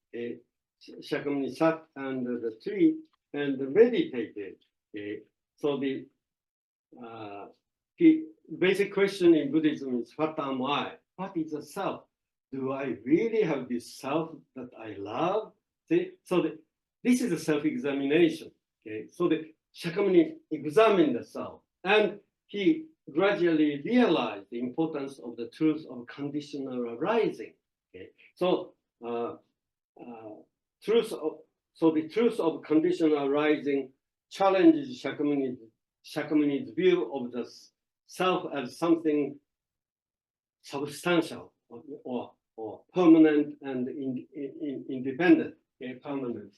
Shakyamuni sat under the tree and meditated. So the basic question in Buddhism is, what am I? What is the self? Do I really have this self that I love? See? So this is a self-examination. Okay? So the Shakyamuni examined the self, and he gradually realized the importance of the truth of conditional arising. Okay? So the truth of conditional arising challenges Shakyamuni's view of the self as something substantial or permanent and independent. Okay? Permanent.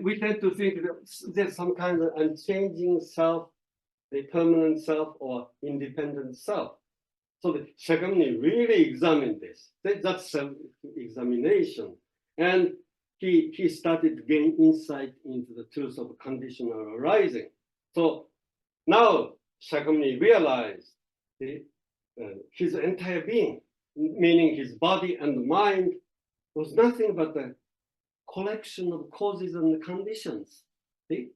We tend to think that there's some kind of unchanging self, a permanent self, or independent self. So the Shakyamuni really examined this. That's self-examination. And he started to gain insight into the truth of conditional arising. So now Shakyamuni realized his entire being, meaning his body and mind, was nothing but a collection of causes and conditions. See?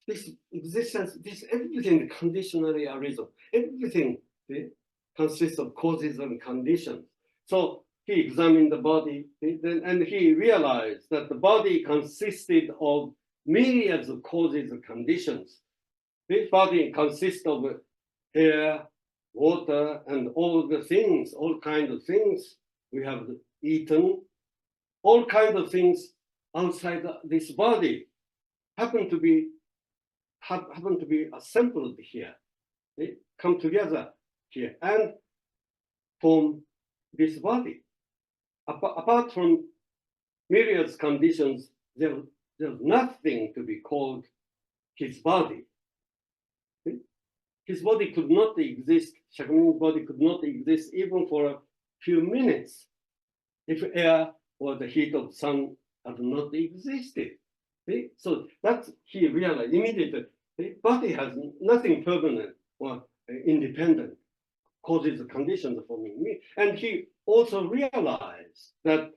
This existence, this everything conditionally arisen. Everything consists of causes and conditions. So he examined the body, and he realized that the body consisted of myriads of causes and conditions. This body consists of air, water, and all the things, all kinds of things we have eaten. All kinds of things outside this body happen to be assembled here. They come together here and form this body. Apart from myriad conditions, there's nothing to be called his body. His body could not exist, Shakyamuni's body could not exist even for a few minutes if air or the heat of sun had not existed. Okay? So that he realized immediately, the body has nothing permanent or independent, causes conditions for me. And he also realized that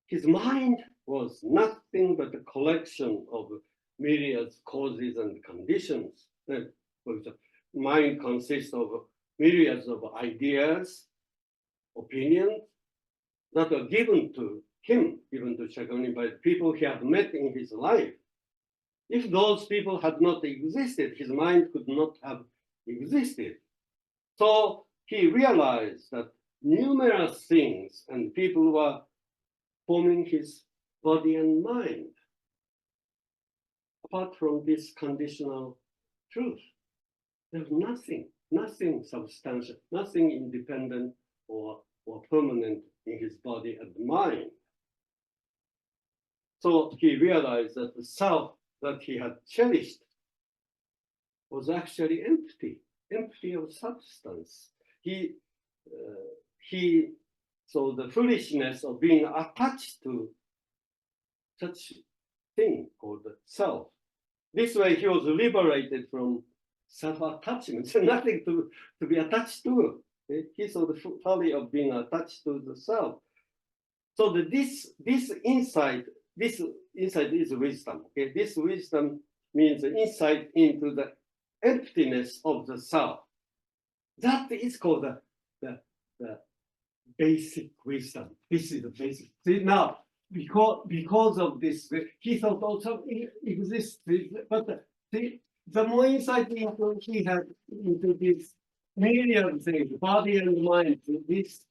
his mind was nothing but a collection of myriad causes and conditions. For example, mind consists of myriads of ideas, opinions, that are given to him, given to Shakyamuni by the people he had met in his life. If those people had not existed, his mind could not have existed. So he realized that numerous things and people were forming his body and mind. Apart from this conditional truth, there's nothing substantial, nothing independent or permanent in his body and mind. So he realized that the self that he had cherished was actually empty of substance. So the foolishness of being attached to such thing called the self. This way he was liberated from self-attachment, so nothing to be attached to. He saw the folly of being attached to the self. So this insight is wisdom. Okay? This wisdom means insight into the emptiness of the self. That is called the basic wisdom. This is the basic. See, now because of this, he thought also it exists, but the more insight into he had into this million things, body and mind, this,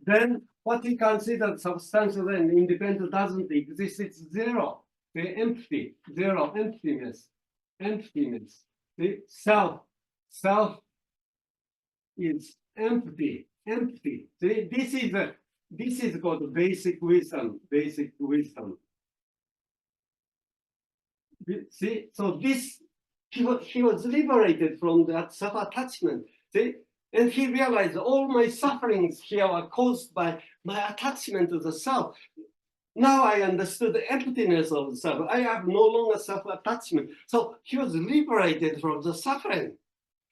then what he considered substantial and independent doesn't exist. It's zero, the empty, zero, emptiness, emptiness. The self is empty, empty. This is called basic wisdom, basic wisdom. See, so this, he was liberated from that self-attachment. See, and he realized all my sufferings here are caused by my attachment to the self. Now I understood the emptiness of the self. I have no longer self-attachment. So he was liberated from the suffering.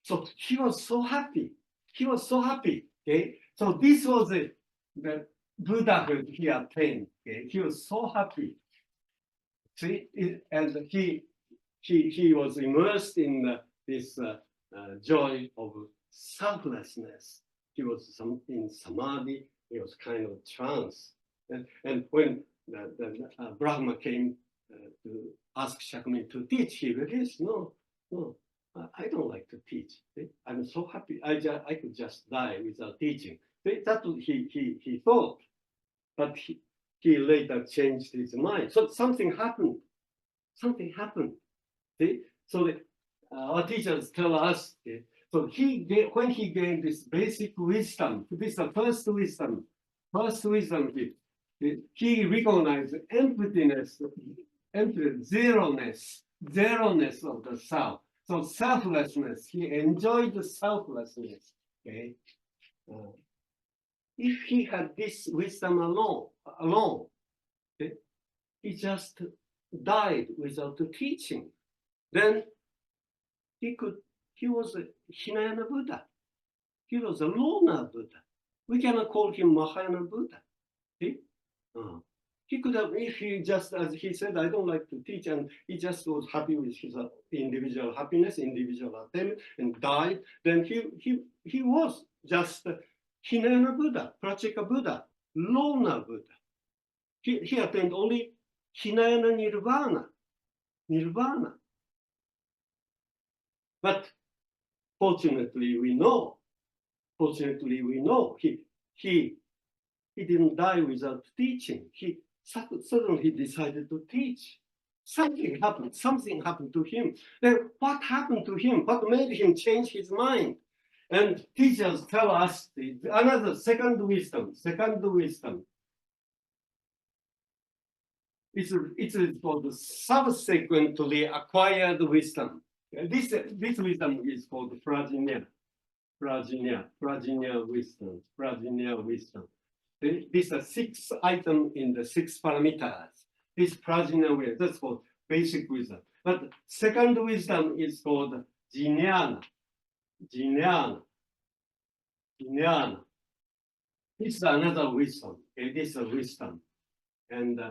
So he was so happy. He was so happy. Okay. So this was the Buddhahood he attained. Okay. He was so happy. See, and he was immersed in this joy of selflessness. He was in samadhi. He was kind of trance. And when the Brahma came to ask Shakyamuni to teach, he refused. No, I don't like to teach. I'm so happy. I could just die without teaching. That's what he thought. But he later changed his mind. So something happened. Something happened. See? So our teachers tell us. So when he gained this basic wisdom, this is the first wisdom. First wisdom, he recognized emptiness, zeroness of the self. So selflessness, he enjoyed the selflessness. Okay. If he had this wisdom alone, okay, he just died without teaching. Then he was a Hinayana Buddha. He was a loner Buddha. We cannot call him Mahayana Buddha. See? He could have, if he just, as he said, I don't like to teach, and he just was happy with his individual happiness, individual attainment, and died, then he was just Hinayana Buddha, Prachika Buddha, loner Buddha. He attained only Hinayana Nirvana. But fortunately, we know he didn't die without teaching. Suddenly he decided to teach. Something happened to him. Then what happened to him? What made him change his mind? And teachers tell us another second wisdom. It's called subsequently acquired wisdom. This wisdom is called prajna wisdom. These are 6 items in the 6 parameters. This prajna wisdom, that's called basic wisdom. But second wisdom is called jnana. This is another wisdom. Okay? This is a wisdom. And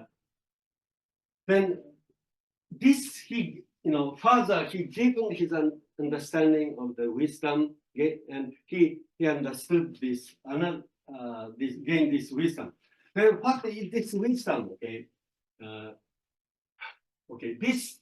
then this, further he deepened his understanding of the wisdom, okay? And he understood this, gained this wisdom. Then what is this wisdom? Okay, this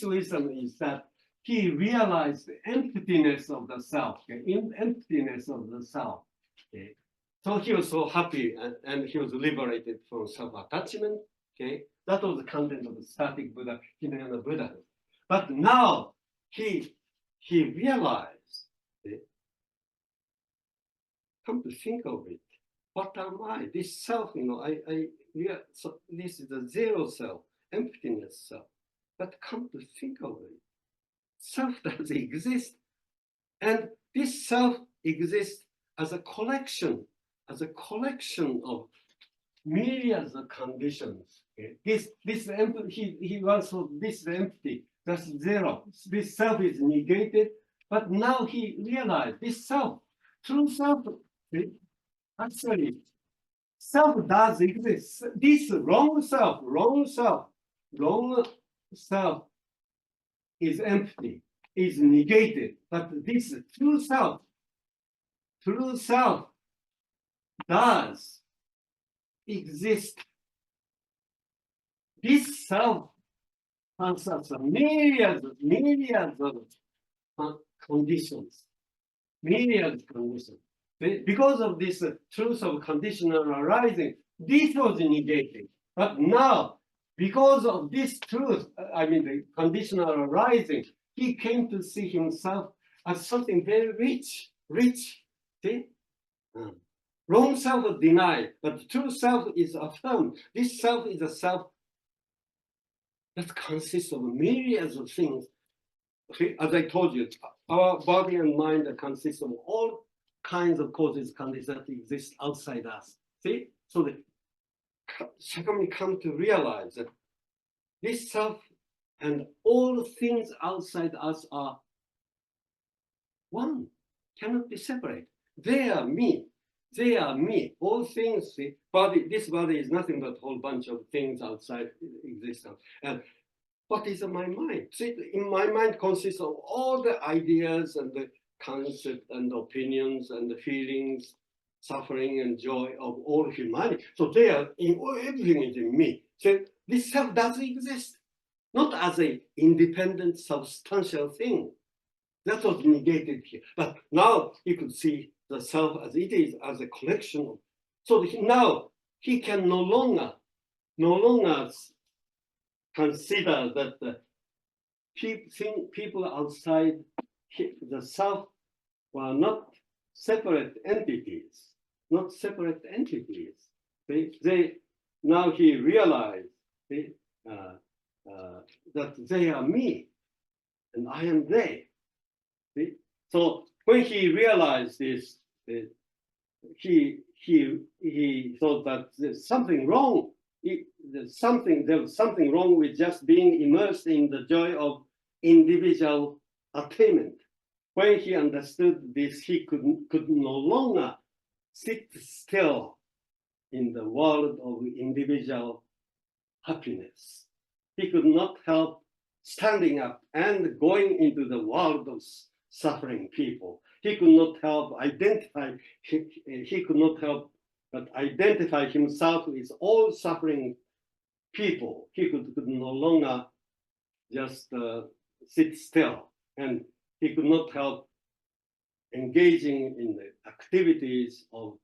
wisdom is that he realized the emptiness of the self, okay? Emptiness of the self. Okay, so he was so happy, and he was liberated from self-attachment. Okay, that was the content of the static Buddha, Hinayana Buddha. But now he realized, okay, come to think of it, what am I? This self, so this is the zero self, emptiness self. But come to think of it, self does exist. And this self exists as a collection of myriads of conditions. Okay? This empty, he also, this is empty, that's zero. This self is negated, but now he realized this self, true self, actually, self does exist. This wrong self is empty, is negated, but this true self does exist This self consists of myriads of conditions, myriad conditions. Because of this truth of conditional arising, this was negated. But now, because of this truth, I mean the conditional arising, he came to see himself as something very rich. See? Wrong self is denied, but true self is affirmed. This self is a self that consists of myriads of things. As I told you, our body and mind consists of all kinds of causes, conditions that exist outside us. See? So the Shakyamuni come to realize that this self and all things outside us are one, cannot be separate. They are me. They are me. All things, see, body, this body is nothing but a whole bunch of things outside existence. And what is in my mind? See, in my mind consists of all the ideas and the concepts and opinions and the feelings, suffering and joy of all humanity. So they are in everything is in me. So this self doesn't exist, not as an independent substantial thing. That was negated here. But now you could see the self as it is, as a collection of. So now he can no longer consider that the people outside the self were not separate entities, not separate entities. They now he realized that they are me and I am they. See? So when he realized this, he thought that there's something wrong. There was something wrong with just being immersed in the joy of individual attainment. When he understood this, he could no longer sit still in the world of individual happiness. He could not help standing up and going into the world of suffering people. He could not help identify, he could not help but identify himself with all suffering people. He could no longer just sit still, and he could not help engaging in the activities of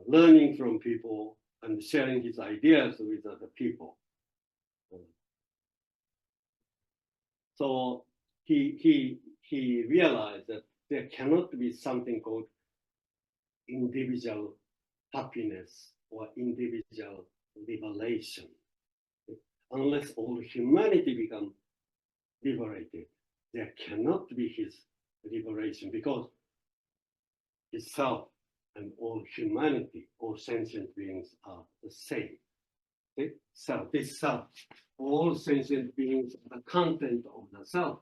learning from people and sharing his ideas with other people. So he realized that there cannot be something called individual happiness or individual liberation unless all humanity become liberated. There cannot be his liberation because his self and all humanity, all sentient beings are the same. So this self, all sentient beings are the content of the self.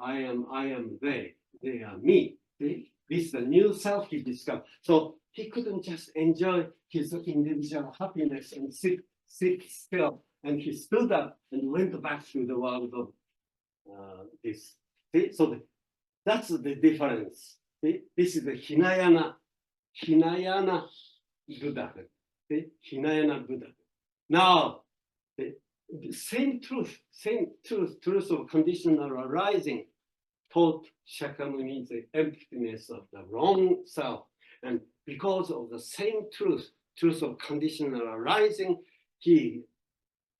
I am they are me. See? This is the new self he discovered. So he couldn't just enjoy his individual happiness and sit still. And he stood up and went back to the world of this. See? So that's the difference. See? This is the Hinayana Buddhahood. See? Hinayana Buddhahood. Now, the same truth of conditional arising taught Shakyamuni the emptiness of the wrong self. And because of the same truth of conditional arising, he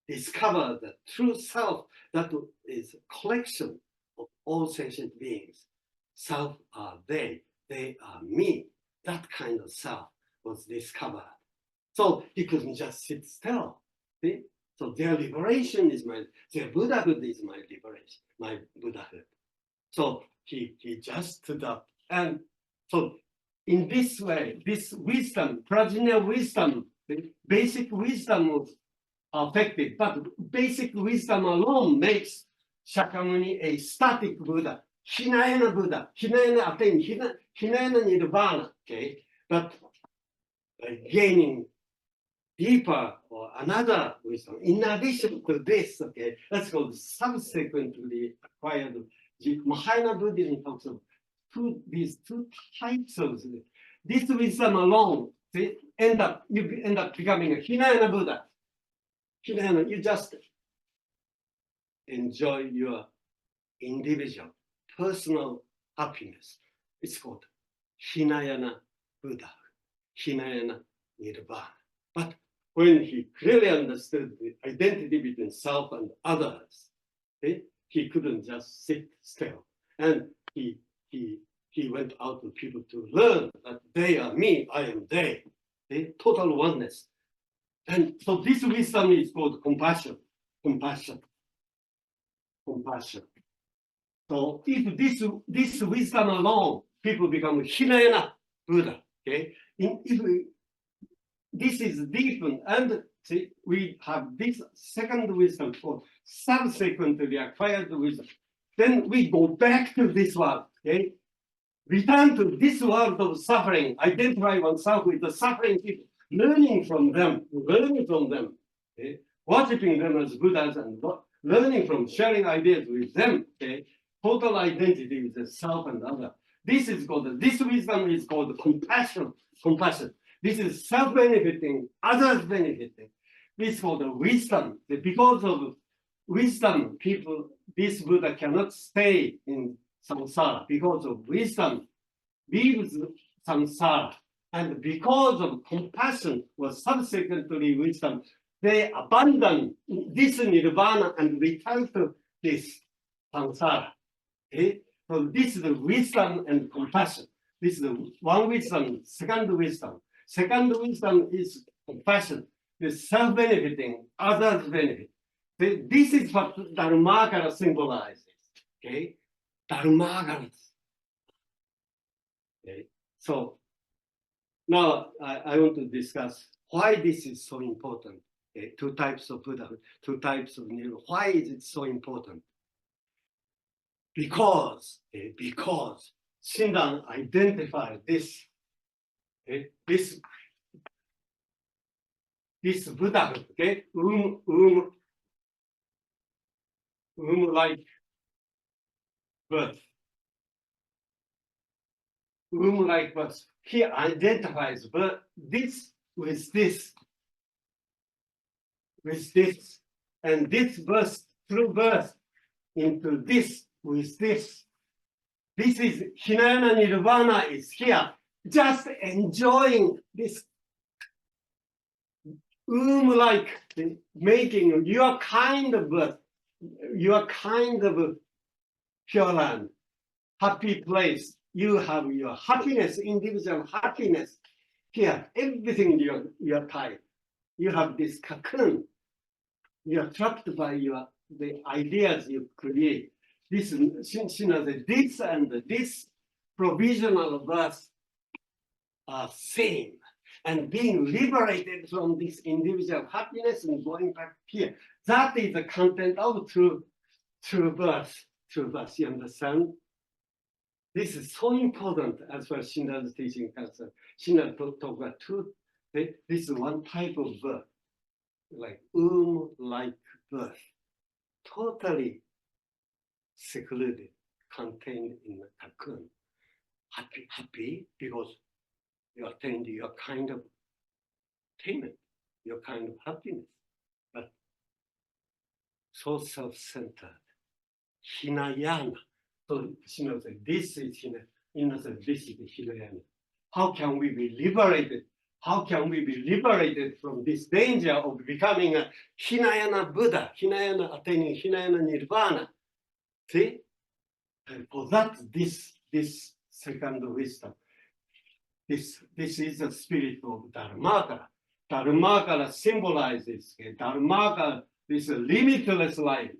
discovered the true self that is a collection of all sentient beings. Self are they are me. That kind of self was discovered. So he couldn't just sit still. See? So their liberation is their Buddhahood is my liberation, my Buddhahood. So he just stood up. And so in this way, this wisdom, prajna wisdom, the basic wisdom was affected, but basic wisdom alone makes Shakyamuni a static Buddha, Hinayana Buddha, Hinayana attain, Hinayana nirvana, okay? But by gaining deeper or another wisdom, in addition to this, okay, that's called subsequently acquired. Mahayana Buddhism talks of these two types of this wisdom alone. See, you end up becoming a Hinayana Buddha. Hinayana, you just enjoy your individual, personal happiness. It's called Hinayana Buddha, Hinayana Nirvana. But when he clearly understood the identity between self and others, he couldn't just sit still. And he went out to people to learn that they are me, I am they. Total oneness. And so this wisdom is called compassion. Compassion. Compassion. So if this wisdom alone, people become Hinayana Buddha. Okay? This is deepened, and see, we have this second wisdom called subsequently acquired wisdom. Then we go back to this world, okay? Return to this world of suffering, identify oneself with the suffering people, learning from them, okay? Worshipping them as Buddhas and learning from sharing ideas with them, okay? Total identity with the self and other. This wisdom is called compassion. Compassion. This is self-benefiting, others benefiting. This is called wisdom. Because of wisdom, this Buddha cannot stay in samsara. Because of wisdom, leaves samsara. And because of compassion, or subsequently wisdom, they abandon this nirvana and return to this samsara. Okay? So this is the wisdom and compassion. This is one wisdom, second wisdom. Second wisdom is compassion, is self-benefiting, others benefit. This is what Dharmakara symbolizes. Okay, Dharmakara. Okay, so now I want to discuss why this is so important. Okay? Two types of Buddha, two types of Nirvana. Why is it so important? Because Shinran identified this. Okay? This Buddha, okay, like birth, like birth. He identifies this with this, and this birth through birth into this with this. This is Hinayana Nirvana is here, just enjoying this like making your kind of pure land, happy place. You have your happiness, individual happiness here. Everything you're tied. You have this cocoon. You're trapped by the ideas you create. This and this provisional birth are same. And being liberated from this individual happiness and going back here. That is the content of true birth. True birth, you understand? This is so important as far as Shinran's teaching concerned. Shinran talk about this is one type of birth, like like birth, totally secluded, contained in the cocoon. Happy because you attained your kind of attainment, your kind of happiness, but so self-centered. Hinayana. So Shinran said, this is Hinayana. How can we be liberated? How can we be liberated from this danger of becoming a Hinayana Buddha, attaining Hinayana Nirvana? See? And for that, this second wisdom. This is the spirit of Dharmakara. Dharmakara symbolizes Dharmakara, this limitless light,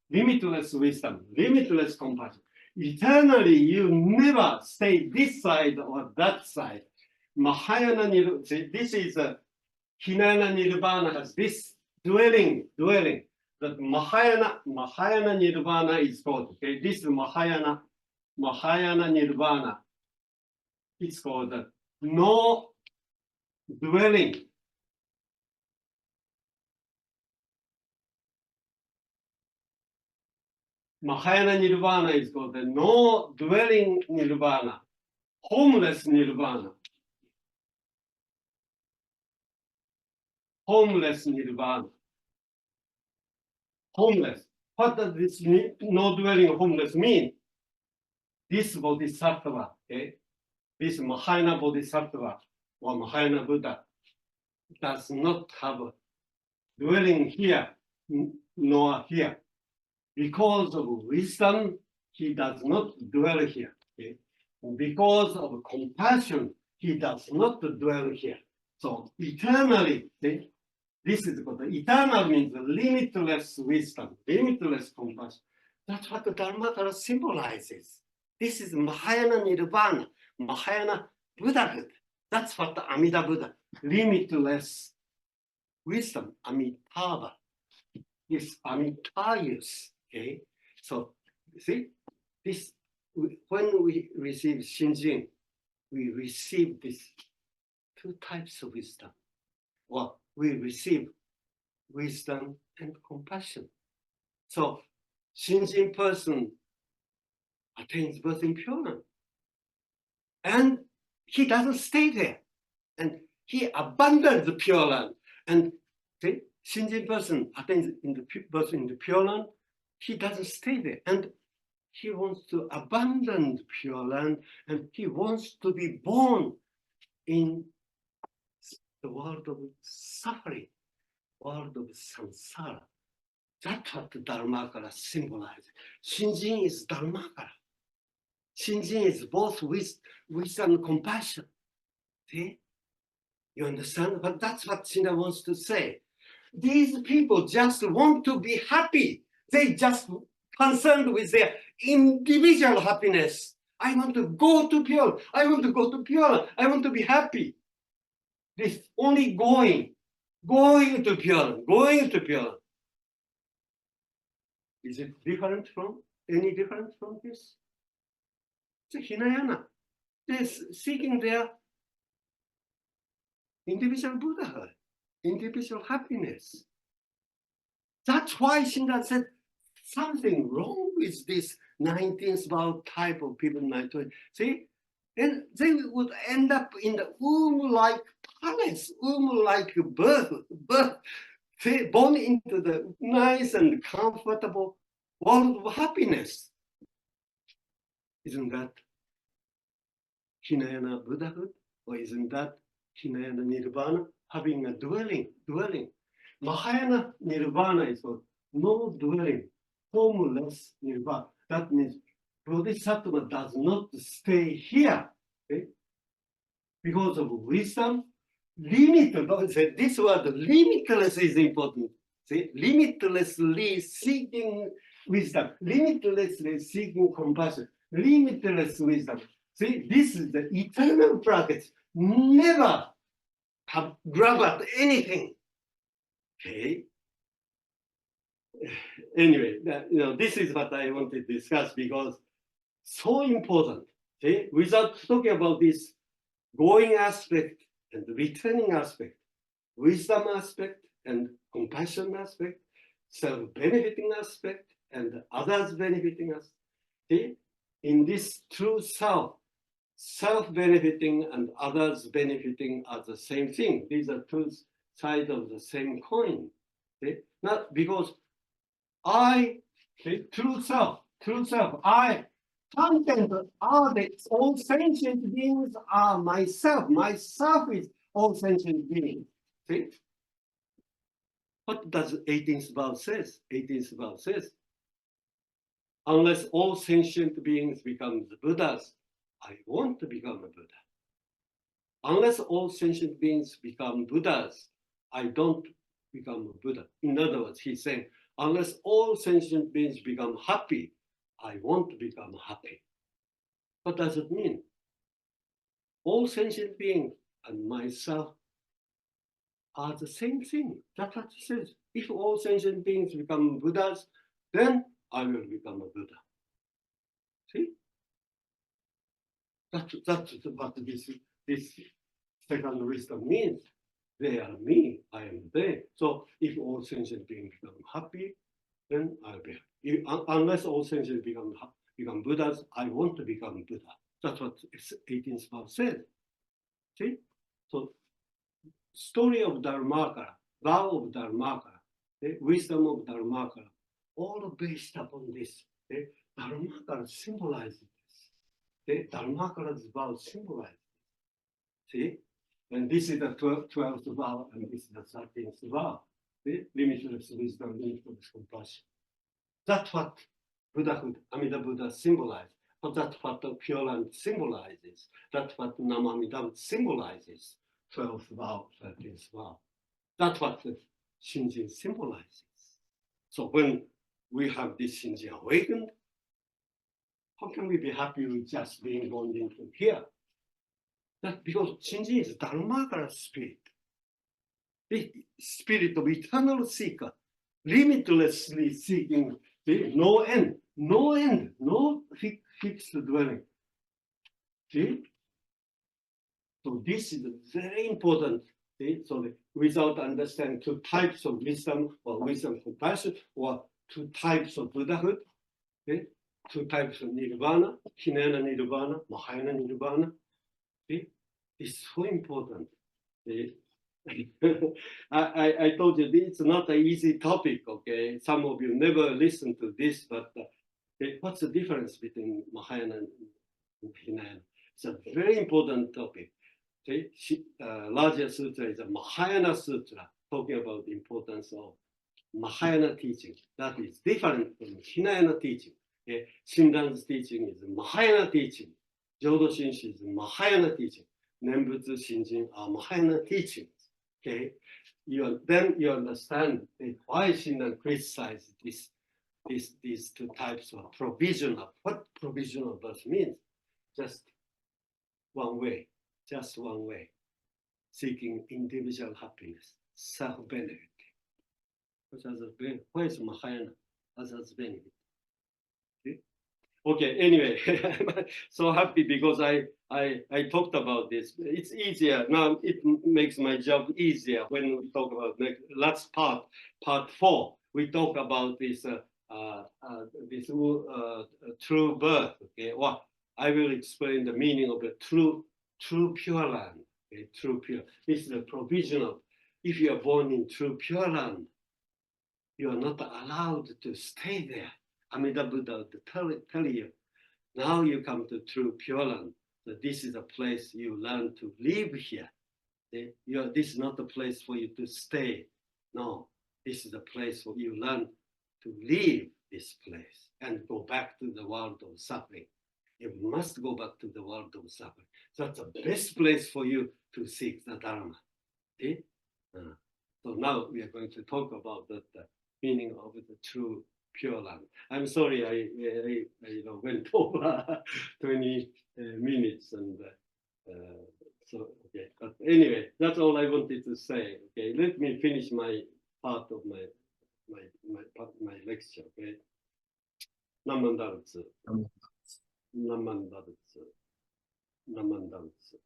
limitless wisdom, limitless compassion. Eternally, you never stay this side or that side. Mahayana Nirvana, this is a Hinayana Nirvana has this dwelling. That Mahayana Nirvana is called. Okay, this is Mahayana Nirvana. It's called no dwelling. Mahayana Nirvana is called the no dwelling Nirvana, homeless Nirvana. Homeless Nirvana. homeless. What does this no dwelling homeless mean? This bodhisattva, okay? This Mahayana bodhisattva or Mahayana Buddha does not have a dwelling here nor here. Because of wisdom, he does not dwell here. Okay? Because of compassion, he does not dwell here. So eternally, okay? This is what eternal means, limitless wisdom, limitless compassion. That's what the Dharmakara symbolizes. This is Mahayana Nirvana, Mahayana Buddhahood. That's what the Amida Buddha, limitless wisdom, Amitabha, is Amitayus. Okay, so see, this when we receive Shinjin, we receive this two types of wisdom. Well, we receive wisdom and compassion. So Shinjin person attains birth in Pure Land. And he doesn't stay there. And he abandons the Pure Land. And the Shinjin person attains birth in the Pure Land. He doesn't stay there. And he wants to abandon the Pure Land. And he wants to be born in the world of suffering, world of samsara. That's what the Dharmakara symbolizes. Shinjin is Dharmakara. Shinjin is both wisdom and compassion. See? You understand? But that's what Shinra wants to say. These people just want to be happy. They just concerned with their individual happiness. I want to go to Pure. I want to go to Pure. I want to be happy. This only going to Pure, going to Pure. Is it different from, any different from this? It's a Hinayana. They're seeking their individual Buddhahood, individual happiness. That's why Shinra said something wrong with this 19th vow type of people in my 20. See? And they would end up in the womb-like palace, womb-like birth, born into the nice and comfortable world of happiness. Isn't that Hinayana Buddhahood? Or isn't that Hinayana Nirvana? Having a dwelling. Mahayana Nirvana is no dwelling, homeless Nirvana. That means Bodhisattva does not stay here, okay? Because of wisdom, this word limitless is important. See, limitlessly seeking wisdom, limitlessly seeking compassion, limitless wisdom. See, this is the eternal practice. Never have grab at anything. Okay. Anyway, this is what I want to discuss because so important. Okay? Without talking about this going aspect and returning aspect, wisdom aspect and compassion aspect, self-benefiting aspect and others benefiting us. Okay? In this true self-benefiting and others benefiting are the same thing. These are two sides of the same coin. Okay? Not because I, okay, true self, I, content are the all sentient beings are myself. Myself is all sentient beings. See? What does 18th vow says? 18th vow says, unless all sentient beings become the Buddhas, I want to become a Buddha. Unless all sentient beings become Buddhas, I don't become a Buddha. In other words, he's saying, unless all sentient beings become happy, I want to become happy. What does it mean? All sentient beings and myself are the same thing. That's what it says. If all sentient beings become Buddhas, then I will become a Buddha. See? That's what this second wisdom means. They are me, I am they. So if all sentient beings become happy, then I'll be happy. Unless all sentient become Buddhas, I want to become Buddha. That's what 18th vow says. See? So story of Dharmakara, vow of Dharmakara, wisdom of Dharmakara all based upon this. The Dharmakara symbolizes this. The Dharmakara is about symbolizing. See? And this is the 12th vow, and this is the 13th vow. The limitless wisdom, limitless compassion. That's what Buddhahood, Amida Buddha symbolizes. But that's what the Pure Land symbolizes. That's what Namamida symbolizes. 12th vow, 13th vow. That's what the Shinjin symbolizes. So when we have this Shinjin awakened, how can we be happy with just being born into here? That's because Shinjin is Dharmakara spirit. The spirit of eternal seeker, limitlessly seeking no end, no fixed dwelling. See? So this is very important. See? So without understanding two types of wisdom or wisdom compassion, or two types of Buddhahood, see? Two types of nirvana, Hinayana nirvana, Mahayana nirvana. See? It's so important. See? I told you it's not an easy topic, okay? Some of you never listened to this, but what's the difference between Mahayana and Hinayana? It's a very important topic. Okay? Larger Sutra is a Mahayana Sutra, talking about the importance of Mahayana teaching. That is different from Hinayana teaching. Okay? Shinran's teaching is Mahayana teaching. Jodo Shinshu is Mahayana teaching. Nembutsu Shinjin are Mahayana teachings. Okay, then you understand why Shinran criticized these two types of provisional. What provisional birth means? Just one way, seeking individual happiness, self-benefit. Where is Mahayana? Others benefit. Okay, anyway, I'm so happy because I talked about this. It's easier now. It makes my job easier when we talk about the last part 4. We talk about this true birth. Okay, well, I will explain the meaning of the true Pure Land. Okay, true pure. This is the provisional. If you are born in true Pure Land, you are not allowed to stay there. Amida Buddha tell you, now you come to true Pure Land. So this is a place you learn to live here. This is not a place for you to stay. No, this is a place where you learn to leave this place and go back to the world of suffering. You must go back to the world of suffering. That's the best place for you to seek the Dharma. See? So now we are going to talk about the meaning of the true Pure Land. I'm sorry, I went over 20 minutes, and so okay. But anyway, that's all I wanted to say. Okay, let me finish my part of my lecture. Okay, Namandaritsu, Namandaritsu, Namandaritsu.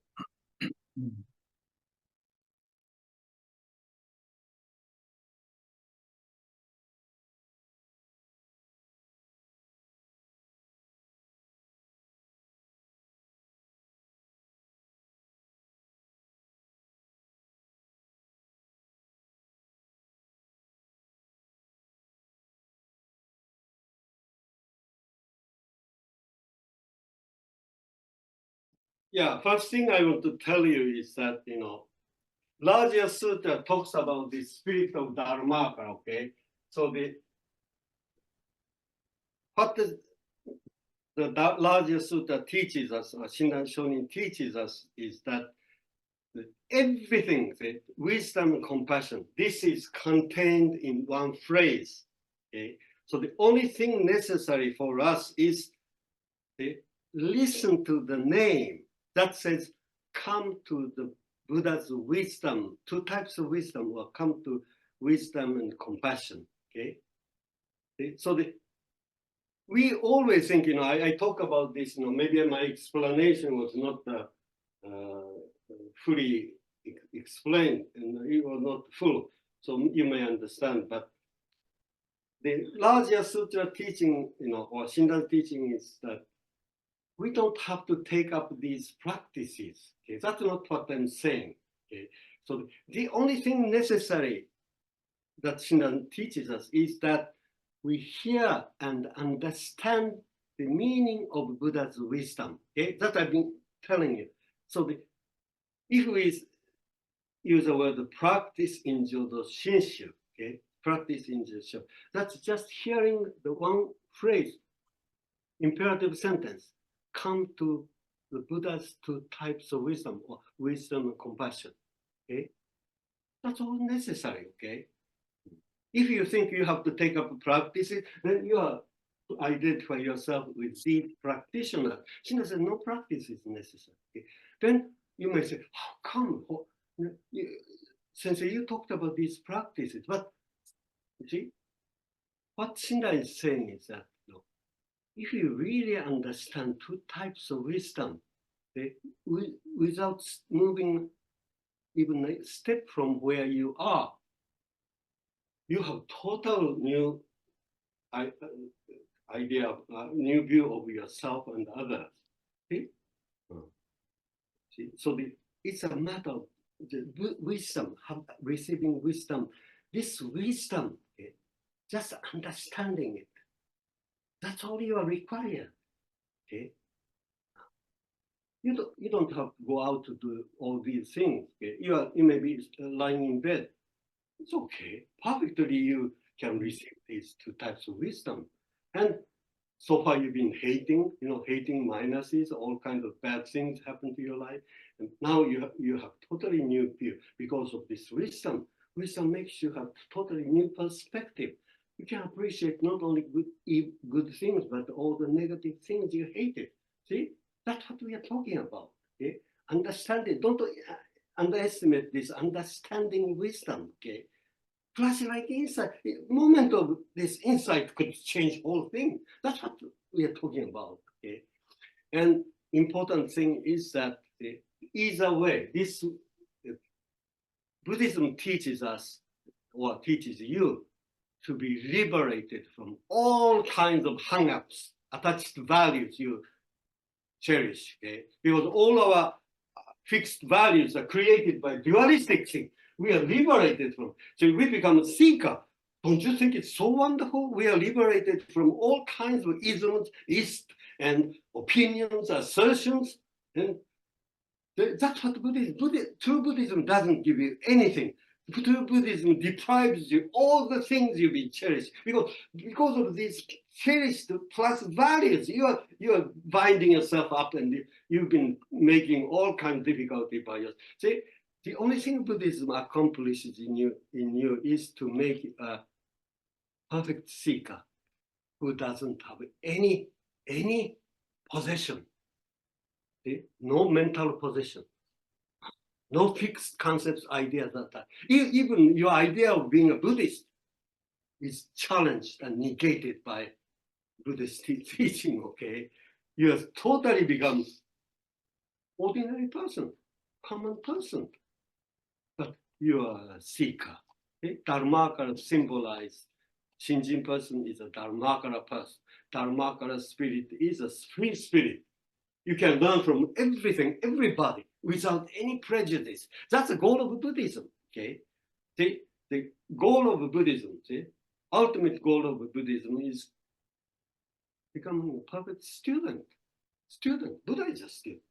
Yeah, first thing I want to tell you is that, larger sutra talks about the spirit of Dharmakara, okay? So what the larger sutra teaches us, or Shinran Shonin teaches us, is that everything, the wisdom and compassion, this is contained in one phrase, okay? So the only thing necessary for us is listen to the name that says, come to the Buddha's wisdom. Two types of wisdom will come to wisdom and compassion. Okay. So we always think, I talk about this, maybe my explanation was not fully explained, and it was not full. So you may understand, but the larger sutra teaching, or Shinran teaching is that we don't have to take up these practices. Okay? That's not what I'm saying. Okay? So the only thing necessary that Shinran teaches us is that we hear and understand the meaning of Buddha's wisdom. Okay, that I've been telling you. So if we use the word practice in Jodo Shinshu, okay, practice in Jodo, that's just hearing the one phrase, imperative sentence, come to the Buddha's two types of wisdom, or wisdom and compassion. Okay, that's all necessary. Okay, if you think you have to take up practices, then you are to identify yourself with the practitioner. Shinda said, no practice is necessary. Okay? Then you may say, how come? Sensei, you talked about these practices, but you see, what Shinda is saying is that if you really understand two types of wisdom, without moving even a step from where you are, you have total new idea, new view of yourself and others. See? See? So it's a matter of the wisdom, receiving wisdom. This wisdom, okay, just understanding it. That's all you are required. Okay? You don't have to go out to do all these things. Okay? You may be lying in bed. It's okay. Perfectly you can receive these two types of wisdom. And so far you've been hating, hating minuses, all kinds of bad things happen to your life. And now you have totally new view because of this wisdom. Wisdom makes you have totally new perspective. You can appreciate not only good things, but all the negative things you hated. See, that's what we are talking about. Okay? Understanding, don't underestimate this understanding wisdom. Okay? Plus, like insight, moment of this insight could change whole thing. That's what we are talking about. Okay? And important thing is that either way, this Buddhism teaches us or teaches you to be liberated from all kinds of hang-ups, attached values you cherish. Okay? Because all our fixed values are created by dualistic things. We are liberated from. So we become a seeker. Don't you think it's so wonderful? We are liberated from all kinds of isms, and opinions, assertions. And that's what true Buddhism doesn't give you anything. True Buddhism deprives you all the things you've been cherished because of these cherished plus values. You are binding yourself up, and you've been making all kinds of difficulty by yourself. See, the only thing Buddhism accomplishes in you is to make a perfect seeker who doesn't have any possession. See? No mental possession. No fixed concepts, ideas that time. Even your idea of being a Buddhist is challenged and negated by Buddhist teaching, okay? You have totally become ordinary person, common person, but you are a seeker. Okay? Dharmakara symbolized Shinjin person is a Dharmakara person. Dharmakara spirit is a free spirit. You can learn from everything, everybody, without any prejudice. That's the goal of Buddhism, okay? The goal of Buddhism, ultimate goal of Buddhism is becoming a perfect student. Buddha is a student.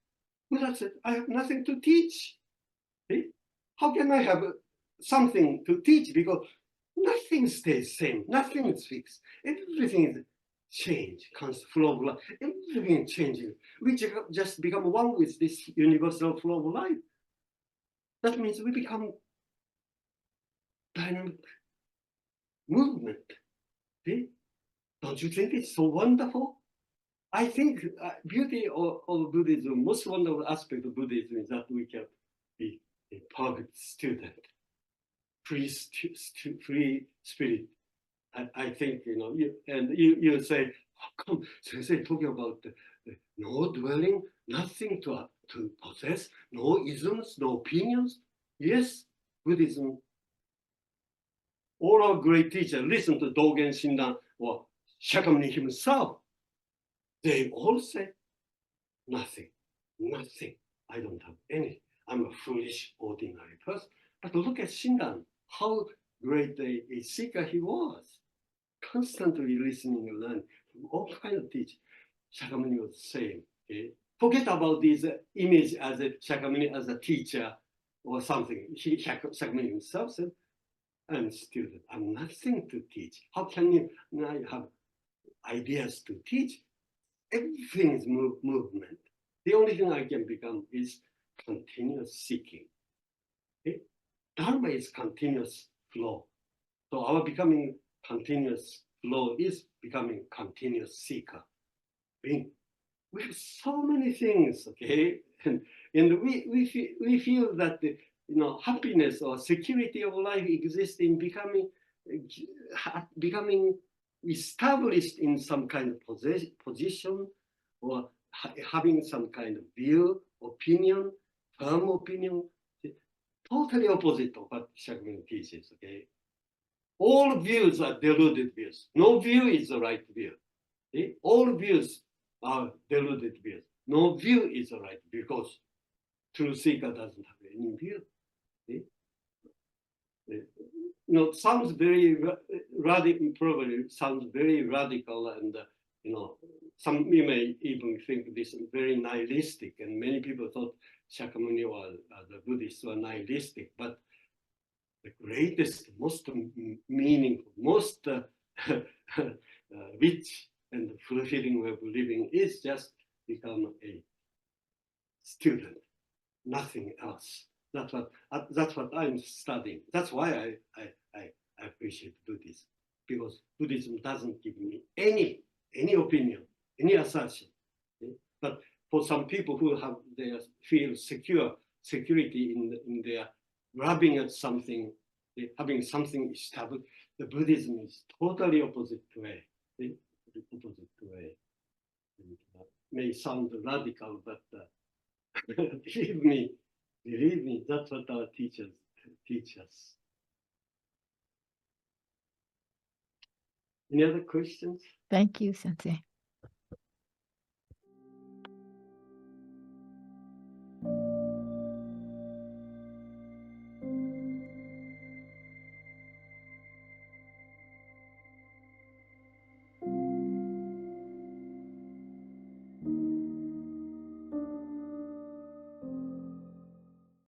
Buddha said, I have nothing to teach. See? How can I have something to teach? Because nothing stays same, nothing is fixed. Everything is change, constant flow of life. Everything is changing. We just become one with this universal flow of life. That means we become dynamic movement. See? Don't you think it's so wonderful? I think beauty of Buddhism, most wonderful aspect of Buddhism is that we can be a perfect student, free spirit. I think, you say, how come Sensei talking about no dwelling, nothing to possess, no isms, no opinions? Yes, Buddhism. All our great teachers, listen to Dogen Shinran or Shakyamuni himself. They all say, nothing. I don't have any. I'm a foolish, ordinary person. But look at Shinran, how great a seeker he was. constantly listening and learning from all kinds of teachers. Shakyamuni was saying, okay, forget about this image as a Shakyamuni as a teacher or something. Shakyamuni himself said, I'm a student, I'm nothing to teach. How can you now have ideas to teach? Everything is movement. The only thing I can become is continuous seeking. Okay? Dharma is continuous flow. So our becoming continuous flow is becoming continuous seeker. We have so many things, okay? And we feel that the, happiness or security of life exists in becoming established in some kind of position or having some kind of view, opinion, firm opinion. Totally opposite of what Shakyamuni teaches, okay? All views are deluded views. No view is the right view. Okay? All views are deluded views. No view is the right view because true seeker doesn't have any view. Okay? Sounds very radical, probably sounds very radical, and some you may even think this is very nihilistic, and many people thought Shakyamuni or the Buddhists were nihilistic, but the greatest, most meaningful, most rich and fulfilling way of living is just become a student, nothing else. That's what I'm studying. That's why I appreciate Buddhism, because Buddhism doesn't give me any opinion, any assertion. Okay? But for some people who have feel security in their grabbing at something, having something established, the Buddhism is totally opposite way. Opposite way. And, may sound radical, but believe me, that's what our teachers teach us. Any other questions? Thank you, Sensei.